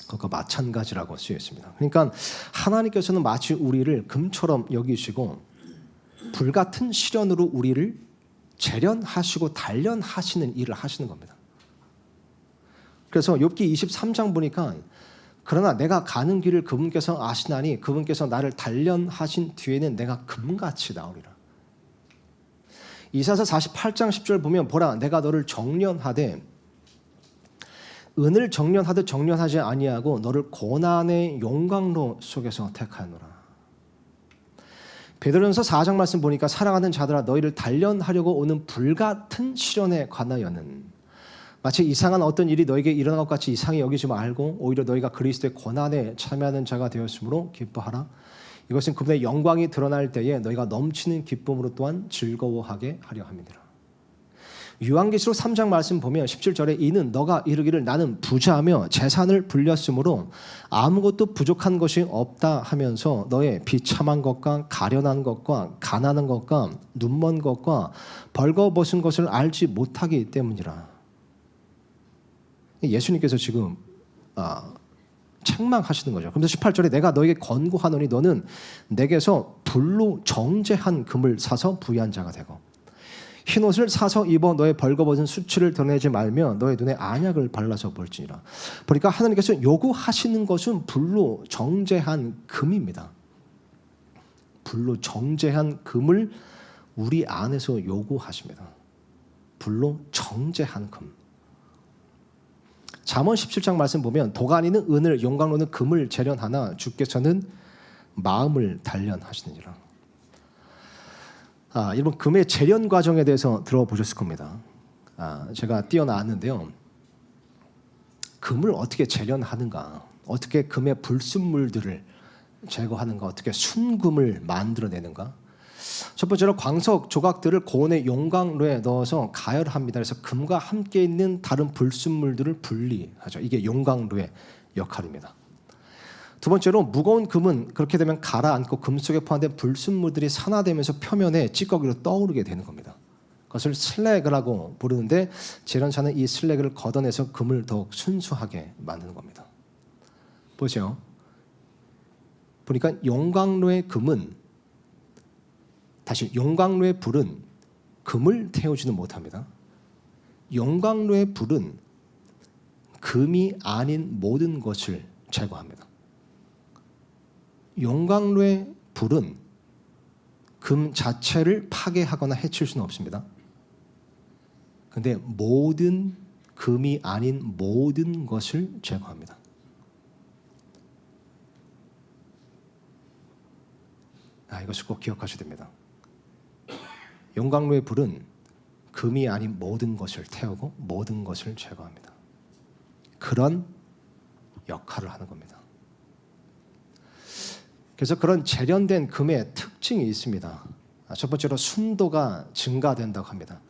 그것과 마찬가지라고 쓰여 있습니다. 그러니까 하나님께서는 마치 우리를 금처럼 여기시고 불같은 시련으로 우리를 재련하시고 단련하시는 일을 하시는 겁니다. 그래서 욥기 23장 보니까 그러나 내가 가는 길을 그분께서 아시나니 그분께서 나를 단련하신 뒤에는 내가 금같이 나오리라. 이사야서 48장 10절 보면 보라 내가 너를 정련하되 은을 정련하듯 정련하지 아니하고 너를 고난의 용광로 속에서 택하노라. 베드로전서 4장 말씀 보니까 사랑하는 자들아 너희를 단련하려고 오는 불같은 시련에 관하여는 마치 이상한 어떤 일이 너에게 일어난 것 같이 이상히 여기지 말고 오히려 너희가 그리스도의 고난에 참여하는 자가 되었으므로 기뻐하라. 이것은 그분의 영광이 드러날 때에 너희가 넘치는 기쁨으로 또한 즐거워하게 하려 함이니라. 요한계시록 3장 말씀 보면 17절에 이는 너가 이르기를 나는 부자하며 재산을 불렸으므로 아무것도 부족한 것이 없다 하면서 너의 비참한 것과 가련한 것과 가난한 것과 눈먼 것과 벌거벗은 것을 알지 못하기 때문이라. 예수님께서 지금 책망하시는 거죠. 그런데 18절에 내가 너에게 권고하노니 너는 내게서 불로 정제한 금을 사서 부유한 자가 되고 흰옷을 사서 입어 너의 벌거벗은 수치를 드러내지 말며 너의 눈에 안약을 발라서 볼지니라. 그러니까 하나님께서 요구하시는 것은 불로 정제한 금입니다. 불로 정제한 금을 우리 안에서 요구하십니다. 불로 정제한 금. 잠언 17장 말씀 보면 도가니는 은을 용광로는 금을 재련하나 주께서는 마음을 단련하시느니라. 여러분 금의 재련 과정에 대해서 들어보셨을 겁니다. 제가 띄어놨는데요. 금을 어떻게 재련하는가, 어떻게 금의 불순물들을 제거하는가, 어떻게 순금을 만들어내는가. 첫 번째로 광석 조각들을 고온의 용광로에 넣어서 가열합니다. 그래서 금과 함께 있는 다른 불순물들을 분리하죠. 이게 용광로의 역할입니다. 두 번째로 무거운 금은 그렇게 되면 가라앉고 금 속에 포함된 불순물들이 산화되면서 표면에 찌꺼기로 떠오르게 되는 겁니다. 그것을 슬래그라고 부르는데 재련사는 이 슬래그를 걷어내서 금을 더욱 순수하게 만드는 겁니다. 보세요. 보니까 용광로의 금은 다시 용광로의 불은 금을 태우지는 못합니다. 용광로의 불은 금이 아닌 모든 것을 제거합니다. 용광로의 불은 금 자체를 파괴하거나 해칠 수는 없습니다. 그런데 모든 금이 아닌 모든 것을 제거합니다. 이것을 꼭 기억하셔야 됩니다. 용광로의 불은 금이 아닌 모든 것을 태우고 모든 것을 제거합니다. 그런 역할을 하는 겁니다. 그래서 그런 재련된 금의 특징이 있습니다. 첫 번째로 순도가 증가된다고 합니다.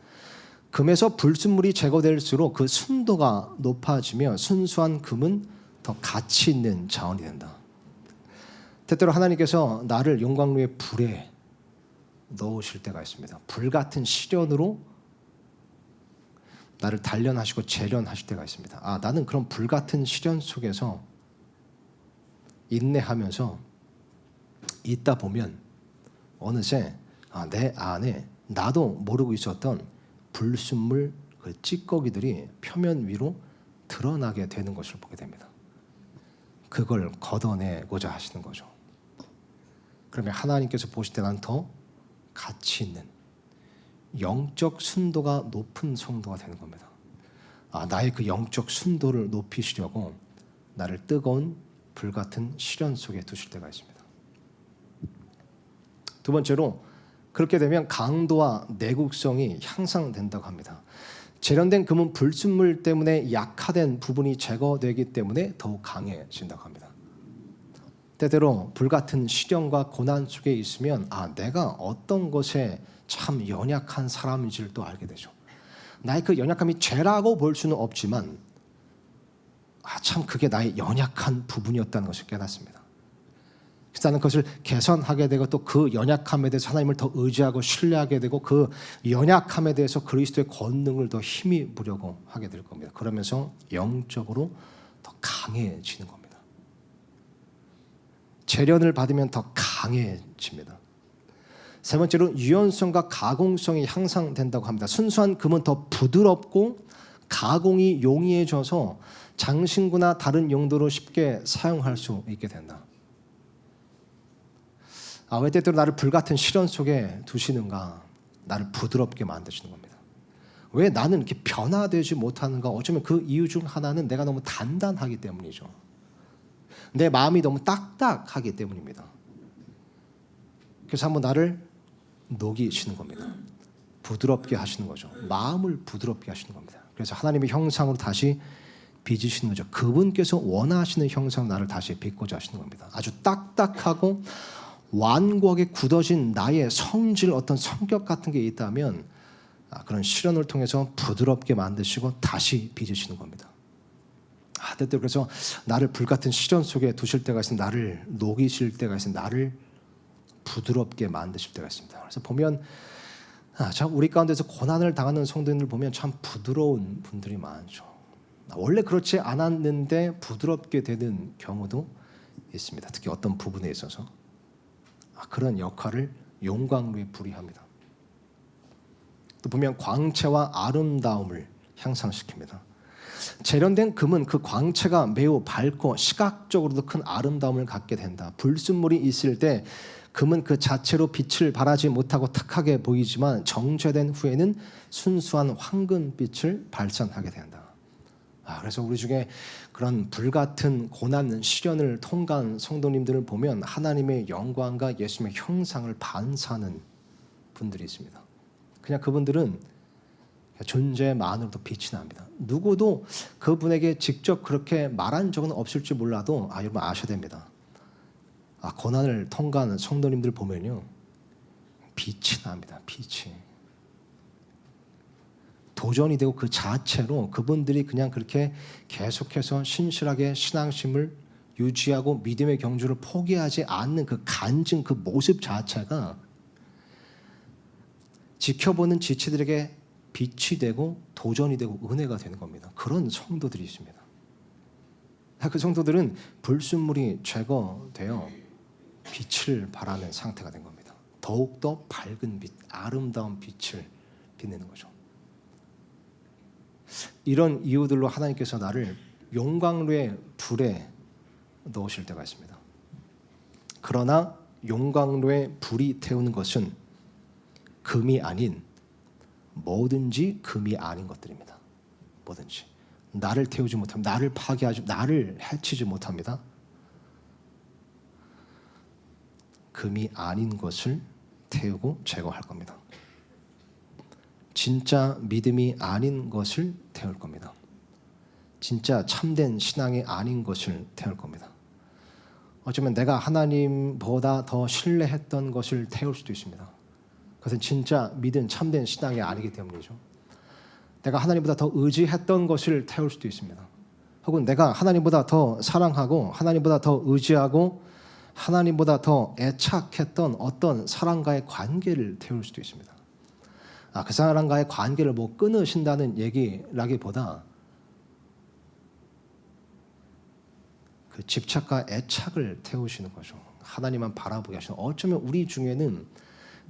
금에서 불순물이 제거될수록 그 순도가 높아지며 순수한 금은 더 가치 있는 자원이 된다. 때때로 하나님께서 나를 용광로의 불에 넣으실 때가 있습니다. 불같은 시련으로 나를 단련하시고 재련하실 때가 있습니다. 나는 그런 불같은 시련 속에서 인내하면서 있다 보면 어느새 내 안에 나도 모르고 있었던 불순물 그 찌꺼기들이 표면 위로 드러나게 되는 것을 보게 됩니다. 그걸 걷어내고자 하시는 거죠. 그러면 하나님께서 보실 때 난 더 가치 있는 영적 순도가 높은 성도가 되는 겁니다. 나의 그 영적 순도를 높이시려고 나를 뜨거운 불같은 시련 속에 두실 때가 있습니다. 두 번째로 그렇게 되면 강도와 내국성이 향상된다고 합니다. 재련된 금은 불순물 때문에 약화된 부분이 제거되기 때문에 더욱 강해진다고 합니다. 때때로 불같은 시련과 고난 속에 있으면 내가 어떤 것에 참 연약한 사람인지를 또 알게 되죠. 나의 그 연약함이 죄라고 볼 수는 없지만 참 그게 나의 연약한 부분이었다는 것을 깨닫습니다. 그래서 나는 그것을 개선하게 되고 또 그 연약함에 대해서 하나님을 더 의지하고 신뢰하게 되고 그 연약함에 대해서 그리스도의 권능을 더 힘입으려고 하게 될 겁니다. 그러면서 영적으로 더 강해지는 겁니다. 재련을 받으면 더 강해집니다. 세 번째로 유연성과 가공성이 향상된다고 합니다. 순수한 금은 더 부드럽고 가공이 용이해져서 장신구나 다른 용도로 쉽게 사용할 수 있게 된다. 왜 때때로 나를 불같은 시련 속에 두시는가? 나를 부드럽게 만드시는 겁니다. 왜 나는 이렇게 변화되지 못하는가? 어쩌면 그 이유 중 하나는 내가 너무 단단하기 때문이죠. 내 마음이 너무 딱딱하기 때문입니다. 그래서 한번 나를 녹이시는 겁니다. 부드럽게 하시는 거죠. 마음을 부드럽게 하시는 겁니다. 그래서 하나님의 형상으로 다시 빚으시는 거죠. 그분께서 원하시는 형상 나를 다시 빚고자 하시는 겁니다. 아주 딱딱하고 완고하게 굳어진 나의 성질, 어떤 성격 같은 게 있다면 그런 시련을 통해서 부드럽게 만드시고 다시 빚으시는 겁니다. 때때로 그래서 나를 불같은 시련 속에 두실 때가 있습니다. 나를 녹이실 때가 있습니다. 나를 부드럽게 만드실 때가 있습니다. 그래서 보면 참 우리 가운데서 고난을 당하는 성도님들 보면 참 부드러운 분들이 많죠. 원래 그렇지 않았는데 부드럽게 되는 경우도 있습니다. 특히 어떤 부분에 있어서 그런 역할을 용광로에 불이 합니다. 또 보면 광채와 아름다움을 향상시킵니다. 재련된 금은 그 광채가 매우 밝고 시각적으로도 큰 아름다움을 갖게 된다. 불순물이 있을 때 금은 그 자체로 빛을 발하지 못하고 탁하게 보이지만 정제된 후에는 순수한 황금빛을 발산하게 된다. 그래서 우리 중에 그런 불같은 고난, 시련을 통과한 성도님들을 보면 하나님의 영광과 예수님의 형상을 반사하는 분들이 있습니다. 그냥 그분들은 존재만으로도 빛이 납니다. 누구도 그분에게 직접 그렇게 말한 적은 없을지 몰라도 여러분 아셔야 됩니다. 고난을 통과하는 성도님들 보면요, 빛이 납니다. 빛이. 도전이 되고 그 자체로 그분들이 그냥 그렇게 계속해서 신실하게 신앙심을 유지하고 믿음의 경주를 포기하지 않는 그 간증, 그 모습 자체가 지켜보는 지체들에게 빛이 되고 도전이 되고 은혜가 되는 겁니다. 그런 성도들이 있습니다. 그 성도들은 불순물이 제거되어 빛을 발하는 상태가 된 겁니다. 더욱더 밝은 빛, 아름다운 빛을 빛내는 거죠. 이런 이유들로 하나님께서 나를 용광로의 불에 넣으실 때가 있습니다. 그러나 용광로의 불이 태우는 것은 금이 아닌 뭐든지 금이 아닌 것들입니다. 뭐든지 나를 태우지 못합니다. 나를 파괴하지, 나를 해치지 못합니다. 금이 아닌 것을 태우고 제거할 겁니다. 진짜 믿음이 아닌 것을 태울 겁니다. 진짜 참된 신앙이 아닌 것을 태울 겁니다. 어쩌면 내가 하나님보다 더 신뢰했던 것을 태울 수도 있습니다. 그것은 진짜 믿은 참된 신앙이 아니기 때문이죠. 내가 하나님보다 더 의지했던 것을 태울 수도 있습니다. 혹은 내가 하나님보다 더 사랑하고 하나님보다 더 의지하고 하나님보다 더 애착했던 어떤 사람과의 관계를 태울 수도 있습니다. 그 사람과의 관계를 끊으신다는 얘기라기보다 그 집착과 애착을 태우시는 거죠. 하나님만 바라보게 하시는. 어쩌면 우리 중에는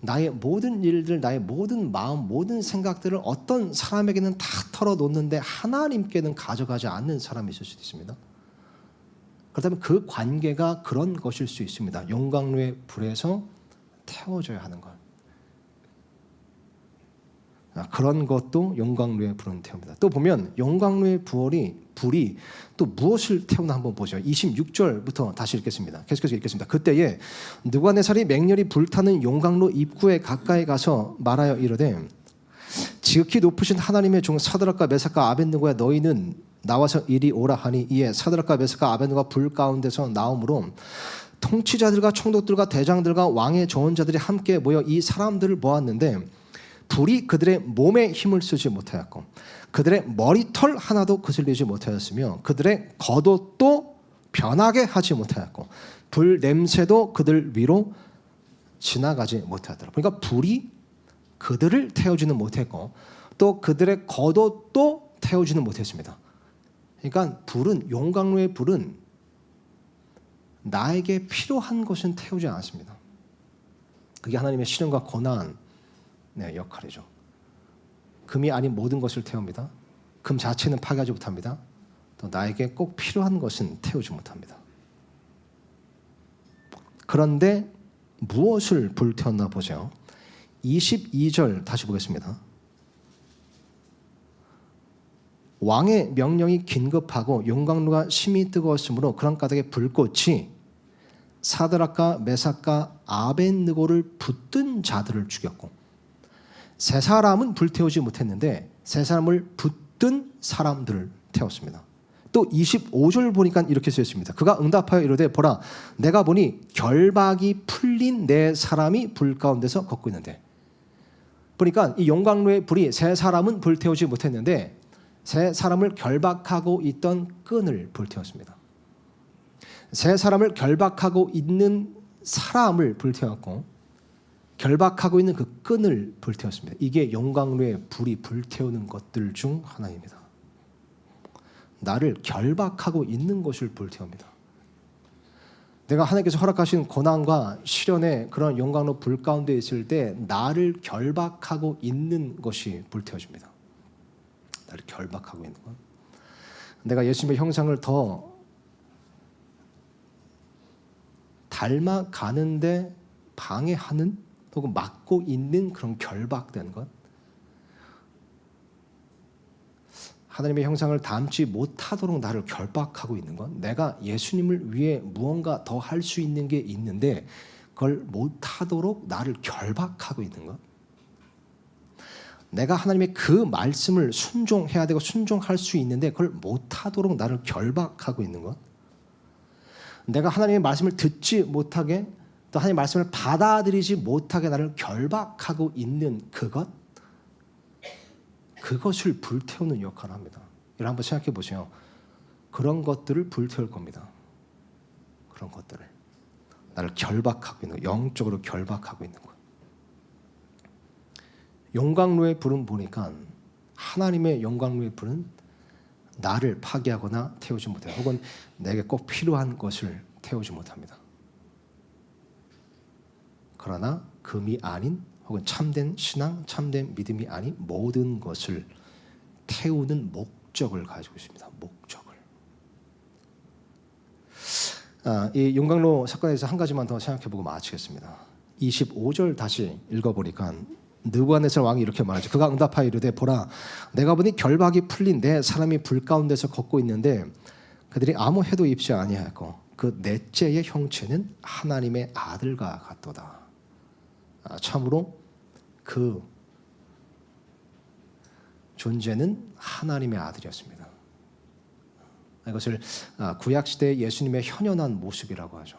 나의 모든 일들, 나의 모든 마음, 모든 생각들을 어떤 사람에게는 다 털어놓는데 하나님께는 가져가지 않는 사람이 있을 수도 있습니다. 그렇다면 그 관계가 그런 것일 수 있습니다. 용광로의 불에서 태워져야 하는 것. 그런 것도 용광로의 불은 태웁니다. 또 보면 용광로의 불이 또 무엇을 태우나 한번 보죠. 26절부터 다시 읽겠습니다. 계속해서 읽겠습니다. 그때에 느부갓네살이 맹렬히 불타는 용광로 입구에 가까이 가서 말하여 이르되 지극히 높으신 하나님의 종 사드락과 메삭과 아벳느고야 너희는 나와서 이리 오라 하니 이에 사드락과 메삭과 아벳느고가 불 가운데서 나오므로 통치자들과 총독들과 대장들과 왕의 조언자들이 함께 모여 이 사람들을 보았는데 불이 그들의 몸에 힘을 쓰지 못하였고 그들의 머리털 하나도 거슬리지 못하였으며 그들의 겉옷도 변하게 하지 못하였고 불 냄새도 그들 위로 지나가지 못하더라. 그러니까 불이 그들을 태우지는 못했고 또 그들의 겉옷도 태우지는 못했습니다. 그러니까 불은, 용광로의 불은 나에게 필요한 것은 태우지 않았습니다. 그게 하나님의 시련과 고난 역할이죠. 금이 아닌 모든 것을 태웁니다. 금 자체는 파괴하지 못합니다. 또 나에게 꼭 필요한 것은 태우지 못합니다. 그런데 무엇을 불태웠나 보세요. 22절 다시 보겠습니다. 왕의 명령이 긴급하고 용광로가 심히 뜨거웠으므로 그런 까닭에 불꽃이 사드락과 메삭과 아벤느고를 붙든 자들을 죽였고, 세 사람은 불태우지 못했는데 세 사람을 붙든 사람들을 태웠습니다. 또 25절 보니까 이렇게 써 있습니다. 그가 응답하여 이르되 보라 내가 보니 결박이 풀린 네 사람이 불 가운데서 걷고 있는데, 보니까 이 용광로의 불이 세 사람은 불태우지 못했는데 세 사람을 결박하고 있던 끈을 불태웠습니다. 세 사람을 결박하고 있는 사람을 불태웠고 결박하고 있는 그 끈을 불태웠습니다. 이게 용광로의 불이 불태우는 것들 중 하나입니다. 나를 결박하고 있는 것을 불태웁니다. 내가 하나님께서 허락하신 고난과 시련의 그런 용광로 불 가운데 있을 때 나를 결박하고 있는 것이 불태워집니다. 나를 결박하고 있는 것. 내가 예수님의 형상을 더 닮아가는데 방해하는 혹은 막고 있는 그런 결박된 것, 하나님의 형상을 닮지 못하도록 나를 결박하고 있는 것, 내가 예수님을 위해 무언가 더 할 수 있는 게 있는데 그걸 못하도록 나를 결박하고 있는 것, 내가 하나님의 그 말씀을 순종해야 되고 순종할 수 있는데 그걸 못하도록 나를 결박하고 있는 것, 내가 하나님의 말씀을 듣지 못하게 또 하나님의 말씀을 받아들이지 못하게 나를 결박하고 있는 그것을 불태우는 역할을 합니다. 이걸 한번 생각해 보세요. 그런 것들을 불태울 겁니다. 그런 것들을 나를 결박하고 있는 것, 영적으로 결박하고 있는 것. 용광로의 불은 보니까 하나님의 용광로의 불은 나를 파괴하거나 태우지 못해요. 혹은 내게 꼭 필요한 것을 태우지 못합니다. 그러나 금이 아닌 혹은 참된 신앙, 참된 믿음이 아닌 모든 것을 태우는 목적을 가지고 있습니다. 목적을. 이 용광로 사건에서 한 가지만 더 생각해보고 마치겠습니다. 25절 다시 읽어보니까 느부갓네살 왕이 이렇게 말하죠. 그가 응답하여 이르되 보라 내가 보니 결박이 풀린 네 사람이 불 가운데서 걷고 있는데 그들이 아무 해도 입지 아니하였고 그 넷째의 형체는 하나님의 아들과 같도다. 참으로 그 존재는 하나님의 아들이었습니다. 이것을 구약시대 예수님의 현현한 모습이라고 하죠.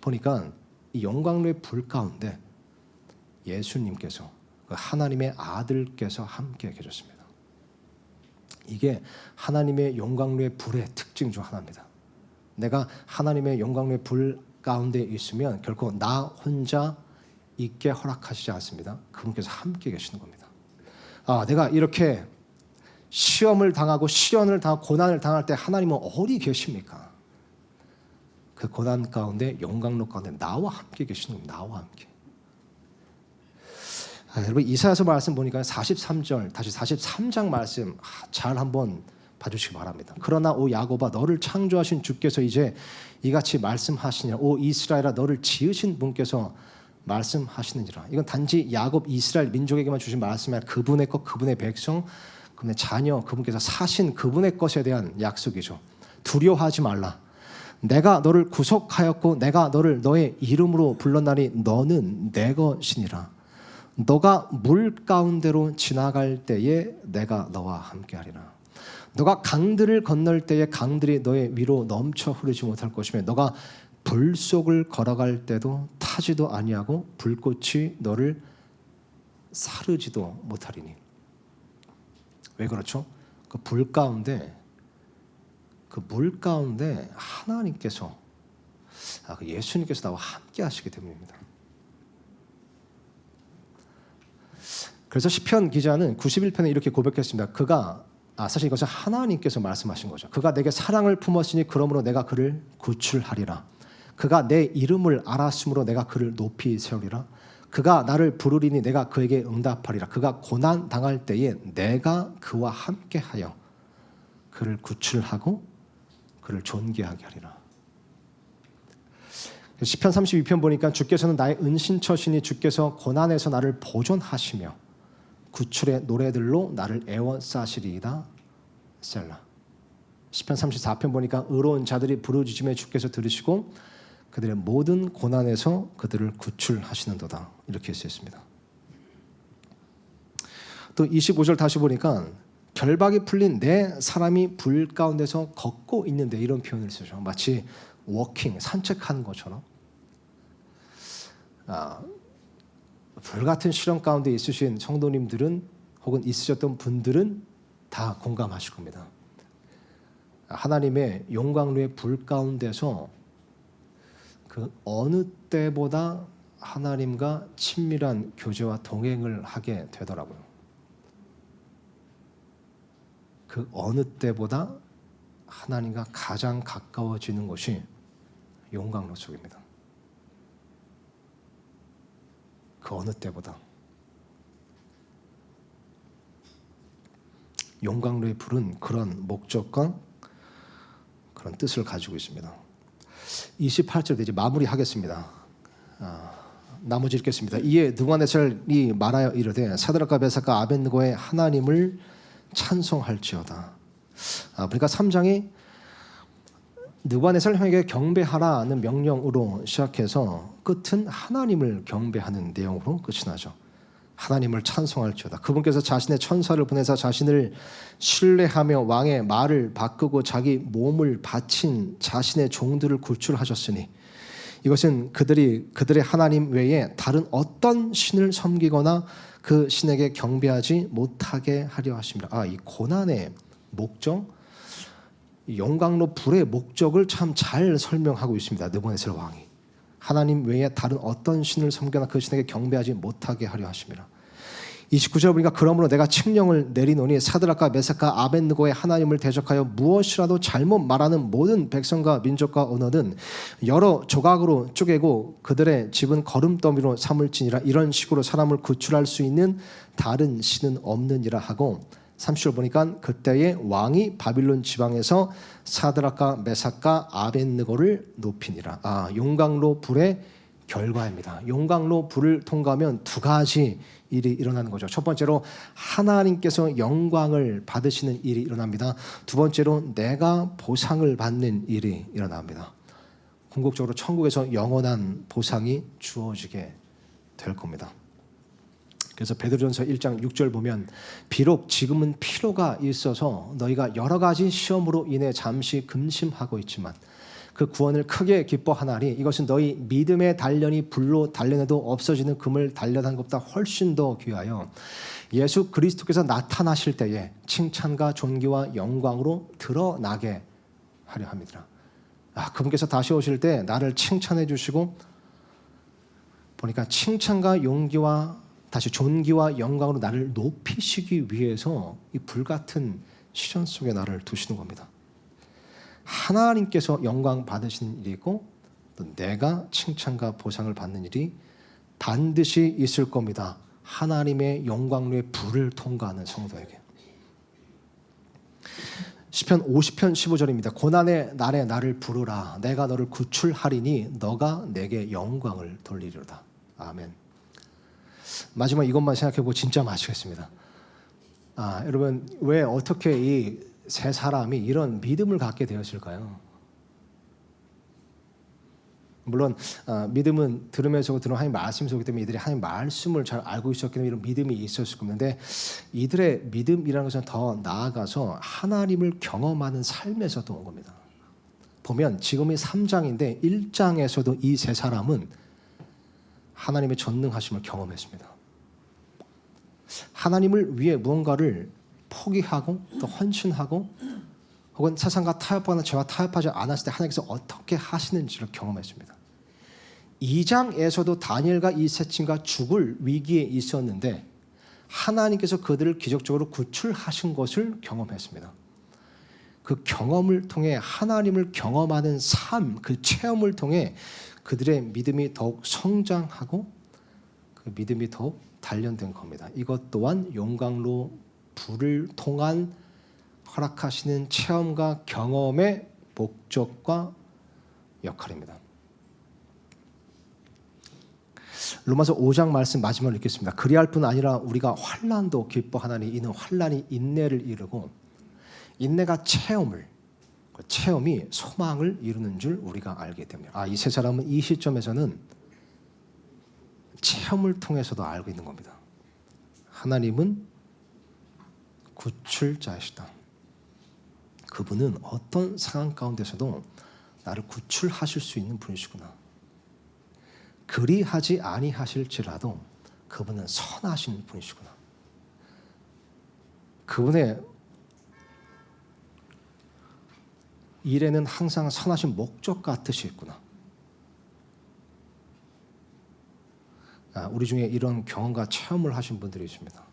보니까 이 영광로의 불 가운데 예수님께서 그 하나님의 아들께서 함께 계셨습니다. 이게 하나님의 영광로의 불의 특징 중 하나입니다. 내가 하나님의 영광로의 불 가운데 있으면 결코 나 혼자 있게 허락하시지 않습니다. 그분께서 함께 계시는 겁니다. 내가 이렇게 시험을 당하고 시련을 당하고 고난을 당할 때 하나님은 어디 계십니까? 그 고난 가운데 영광로 가운데 나와 함께 계시는 겁니다. 나와 함께. 여러분 이사야서 말씀 보니까 43절 다시 43장 말씀 잘 한번 봐주시기 바랍니다. 그러나 오 야곱아 너를 창조하신 주께서 이제 이같이 말씀하시니라. 오 이스라엘아 너를 지으신 분께서 말씀하시느니라. 이건 단지 야곱 이스라엘 민족에게만 주신 말씀이 아니라 그분의 것, 그분의 백성, 그분의 자녀, 그분께서 사신 그분의 것에 대한 약속이죠. 두려워하지 말라. 내가 너를 구속하였고 내가 너를 너의 이름으로 불렀나니 너는 내 것이니라. 너가 물 가운데로 지나갈 때에 내가 너와 함께하리라. 너가 강들을 건널 때에 강들이 너의 위로 넘쳐 흐르지 못할 것이며 너가 불 속을 걸어갈 때도 타지도 아니하고 불꽃이 너를 사르지도 못하리니. 왜 그렇죠? 그 불 가운데 그 물 가운데 하나님께서 그 예수님께서 나와 함께 하시기 때문입니다. 그래서 시편 기자는 91편에 이렇게 고백했습니다. 그가 사실 이것은 하나님께서 말씀하신 거죠. 그가 내게 사랑을 품었으니 그러므로 내가 그를 구출하리라. 그가 내 이름을 알았으므로 내가 그를 높이 세우리라. 그가 나를 부르리니 내가 그에게 응답하리라. 그가 고난 당할 때에 내가 그와 함께하여 그를 구출하고 그를 존귀하게 하리라. 시편 32편 보니까 주께서는 나의 은신처시니 주께서 고난에서 나를 보존하시며 구출의 노래들로 나를 애워싸시리이다 셀라. 시편 34편 보니까 의로운 자들이 부르짖음에 주께서 들으시고 그들의 모든 고난에서 그들을 구출하시는도다. 이렇게 쓰여 있습니다. 또 25절 다시 보니까 결박이 풀린 내 사람이 불 가운데서 걷고 있는데 이런 표현을 쓰죠. 마치 워킹, 산책하는 것처럼. 불같은 시련 가운데 있으신 성도님들은 혹은 있으셨던 분들은 다 공감하실 겁니다. 하나님의 용광로의 불 가운데서 그 어느 때보다 하나님과 친밀한 교제와 동행을 하게 되더라고요. 그 어느 때보다 하나님과 가장 가까워지는 것이 용광로 속입니다. 그 어느 때보다. 용광로의 불은 그런 목적과 그런 뜻을 가지고 있습니다. 28절 이제 마무리하겠습니다. 나머지 읽겠습니다. 이에 느부갓네살이 말하여 이르되 사드락과 메삭과 아벳느고의 하나님을 찬송할지어다. 그러니까 3장이 느부갓네살 형에게 경배하라는 명령으로 시작해서 끝은 하나님을 경배하는 내용으로 끝이 나죠. 하나님을 찬송할지어다. 그분께서 자신의 천사를 보내사 자신을 신뢰하며 왕의 말을 바꾸고 자기 몸을 바친 자신의 종들을 구출하셨으니 이것은 그들의 하나님 외에 다른 어떤 신을 섬기거나 그 신에게 경배하지 못하게 하려 하십니다. 이 고난의 목적, 용광로 불의 목적을 참 잘 설명하고 있습니다. 느부갓네살 왕이 하나님 외에 다른 어떤 신을 섬기거나 그 신에게 경배하지 못하게 하려 하십니다. 29절 보니까 그러므로 내가 칙령을 내리노니 사드락과 메삭과 아벳느고의 하나님을 대적하여 무엇이라도 잘못 말하는 모든 백성과 민족과 언어는 여러 조각으로 쪼개고 그들의 집은 거름더미로 삼을지니라. 이런 식으로 사람을 구출할 수 있는 다른 신은 없느니라 하고 30절 보니까 그때의 왕이 바빌론 지방에서 사드락과 메삭과 아벳느고를 높이니라. 용광로 불의 결과입니다. 용광로 불을 통과하면 두 가지 일이 일어나는 거죠. 첫 번째로 하나님께서 영광을 받으시는 일이 일어납니다. 두 번째로 내가 보상을 받는 일이 일어납니다. 궁극적으로 천국에서 영원한 보상이 주어지게 될 겁니다. 그래서 베드로전서 1장 6절 보면 비록 지금은 필요가 있어서 너희가 여러 가지 시험으로 인해 잠시 근심하고 있지만 그 구원을 크게 기뻐하나니 이것은 너희 믿음의 단련이 불로 단련해도 없어지는 금을 단련한 것보다 훨씬 더 귀하여 예수 그리스도께서 나타나실 때에 칭찬과 존귀와 영광으로 드러나게 하려 합니다. 그분께서 다시 오실 때 나를 칭찬해 주시고 보니까 칭찬과 용기와 다시 존귀와 영광으로 나를 높이시기 위해서 이 불같은 시련 속에 나를 두시는 겁니다. 하나님께서 영광 받으시는 일이 있고 또 내가 칭찬과 보상을 받는 일이 반드시 있을 겁니다. 하나님의 영광로의 불을 통과하는 성도에게. 시편 50편 15절입니다. 고난의 날에 나를 부르라. 내가 너를 구출하리니 너가 내게 영광을 돌리리로다. 아멘. 마지막 이것만 생각해보고 진짜 마치겠습니다. 여러분 왜 어떻게 이 세 사람이 이런 믿음을 갖게 되었을까요? 물론 믿음은 들으면서 들은 하나님 말씀 속이기 때문에 이들이 하나님 말씀을 잘 알고 있었기 때문에 이런 믿음이 있었을 겁니다. 이들의 믿음이라는 것은 더 나아가서 하나님을 경험하는 삶에서도 온 겁니다. 보면 지금이 3장인데 1장에서도 이 세 사람은 하나님의 전능하심을 경험했습니다. 하나님을 위해 무언가를 포기하고 또 헌신하고 혹은 세상과 타협하거나 죄와 타협하지 않았을 때 하나님께서 어떻게 하시는지를 경험했습니다. 2장에서도 다니엘과 이 세 친구가 죽을 위기에 있었는데 하나님께서 그들을 기적적으로 구출하신 것을 경험했습니다. 그 경험을 통해 하나님을 경험하는 삶, 그 체험을 통해 그들의 믿음이 더욱 성장하고 그 믿음이 더욱 단련된 겁니다. 이것 또한 용광로 불을 통한 허락하시는 체험과 경험의 목적과 역할입니다. 로마서 5장 말씀 마지막으로 읽겠습니다. 그리할 뿐 아니라 우리가 환난도 기뻐하나니 이는 환난이 인내를 이루고 인내가 그 체험이 소망을 이루는 줄 우리가 알게 됩니다. 이 세 사람은 이 시점에서는 체험을 통해서도 알고 있는 겁니다. 하나님은 구출자이시다. 그분은 어떤 상황 가운데서도 나를 구출하실 수 있는 분이시구나. 그리하지 아니하실지라도 그분은 선하신 분이시구나. 그분의 일에는 항상 선하신 목적과 뜻이 있구나. 우리 중에 이런 경험과 체험을 하신 분들이 있습니다.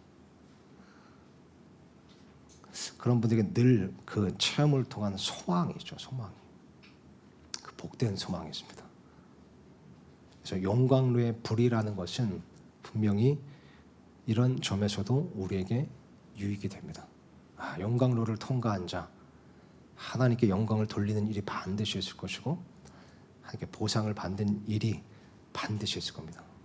그런 분들에게 늘 그 체험을 통한 소망이 있죠. 소망이. 그 복된 소망이 있습니다. 그래서 용광로의 불이라는 것은 분명히 이런 점에서도 우리에게 유익이 됩니다. 용광로를 통과한 자, 하나님께 영광을 돌리는 일이 반드시 있을 것이고 하나님께 보상을 받는 일이 반드시 있을 겁니다.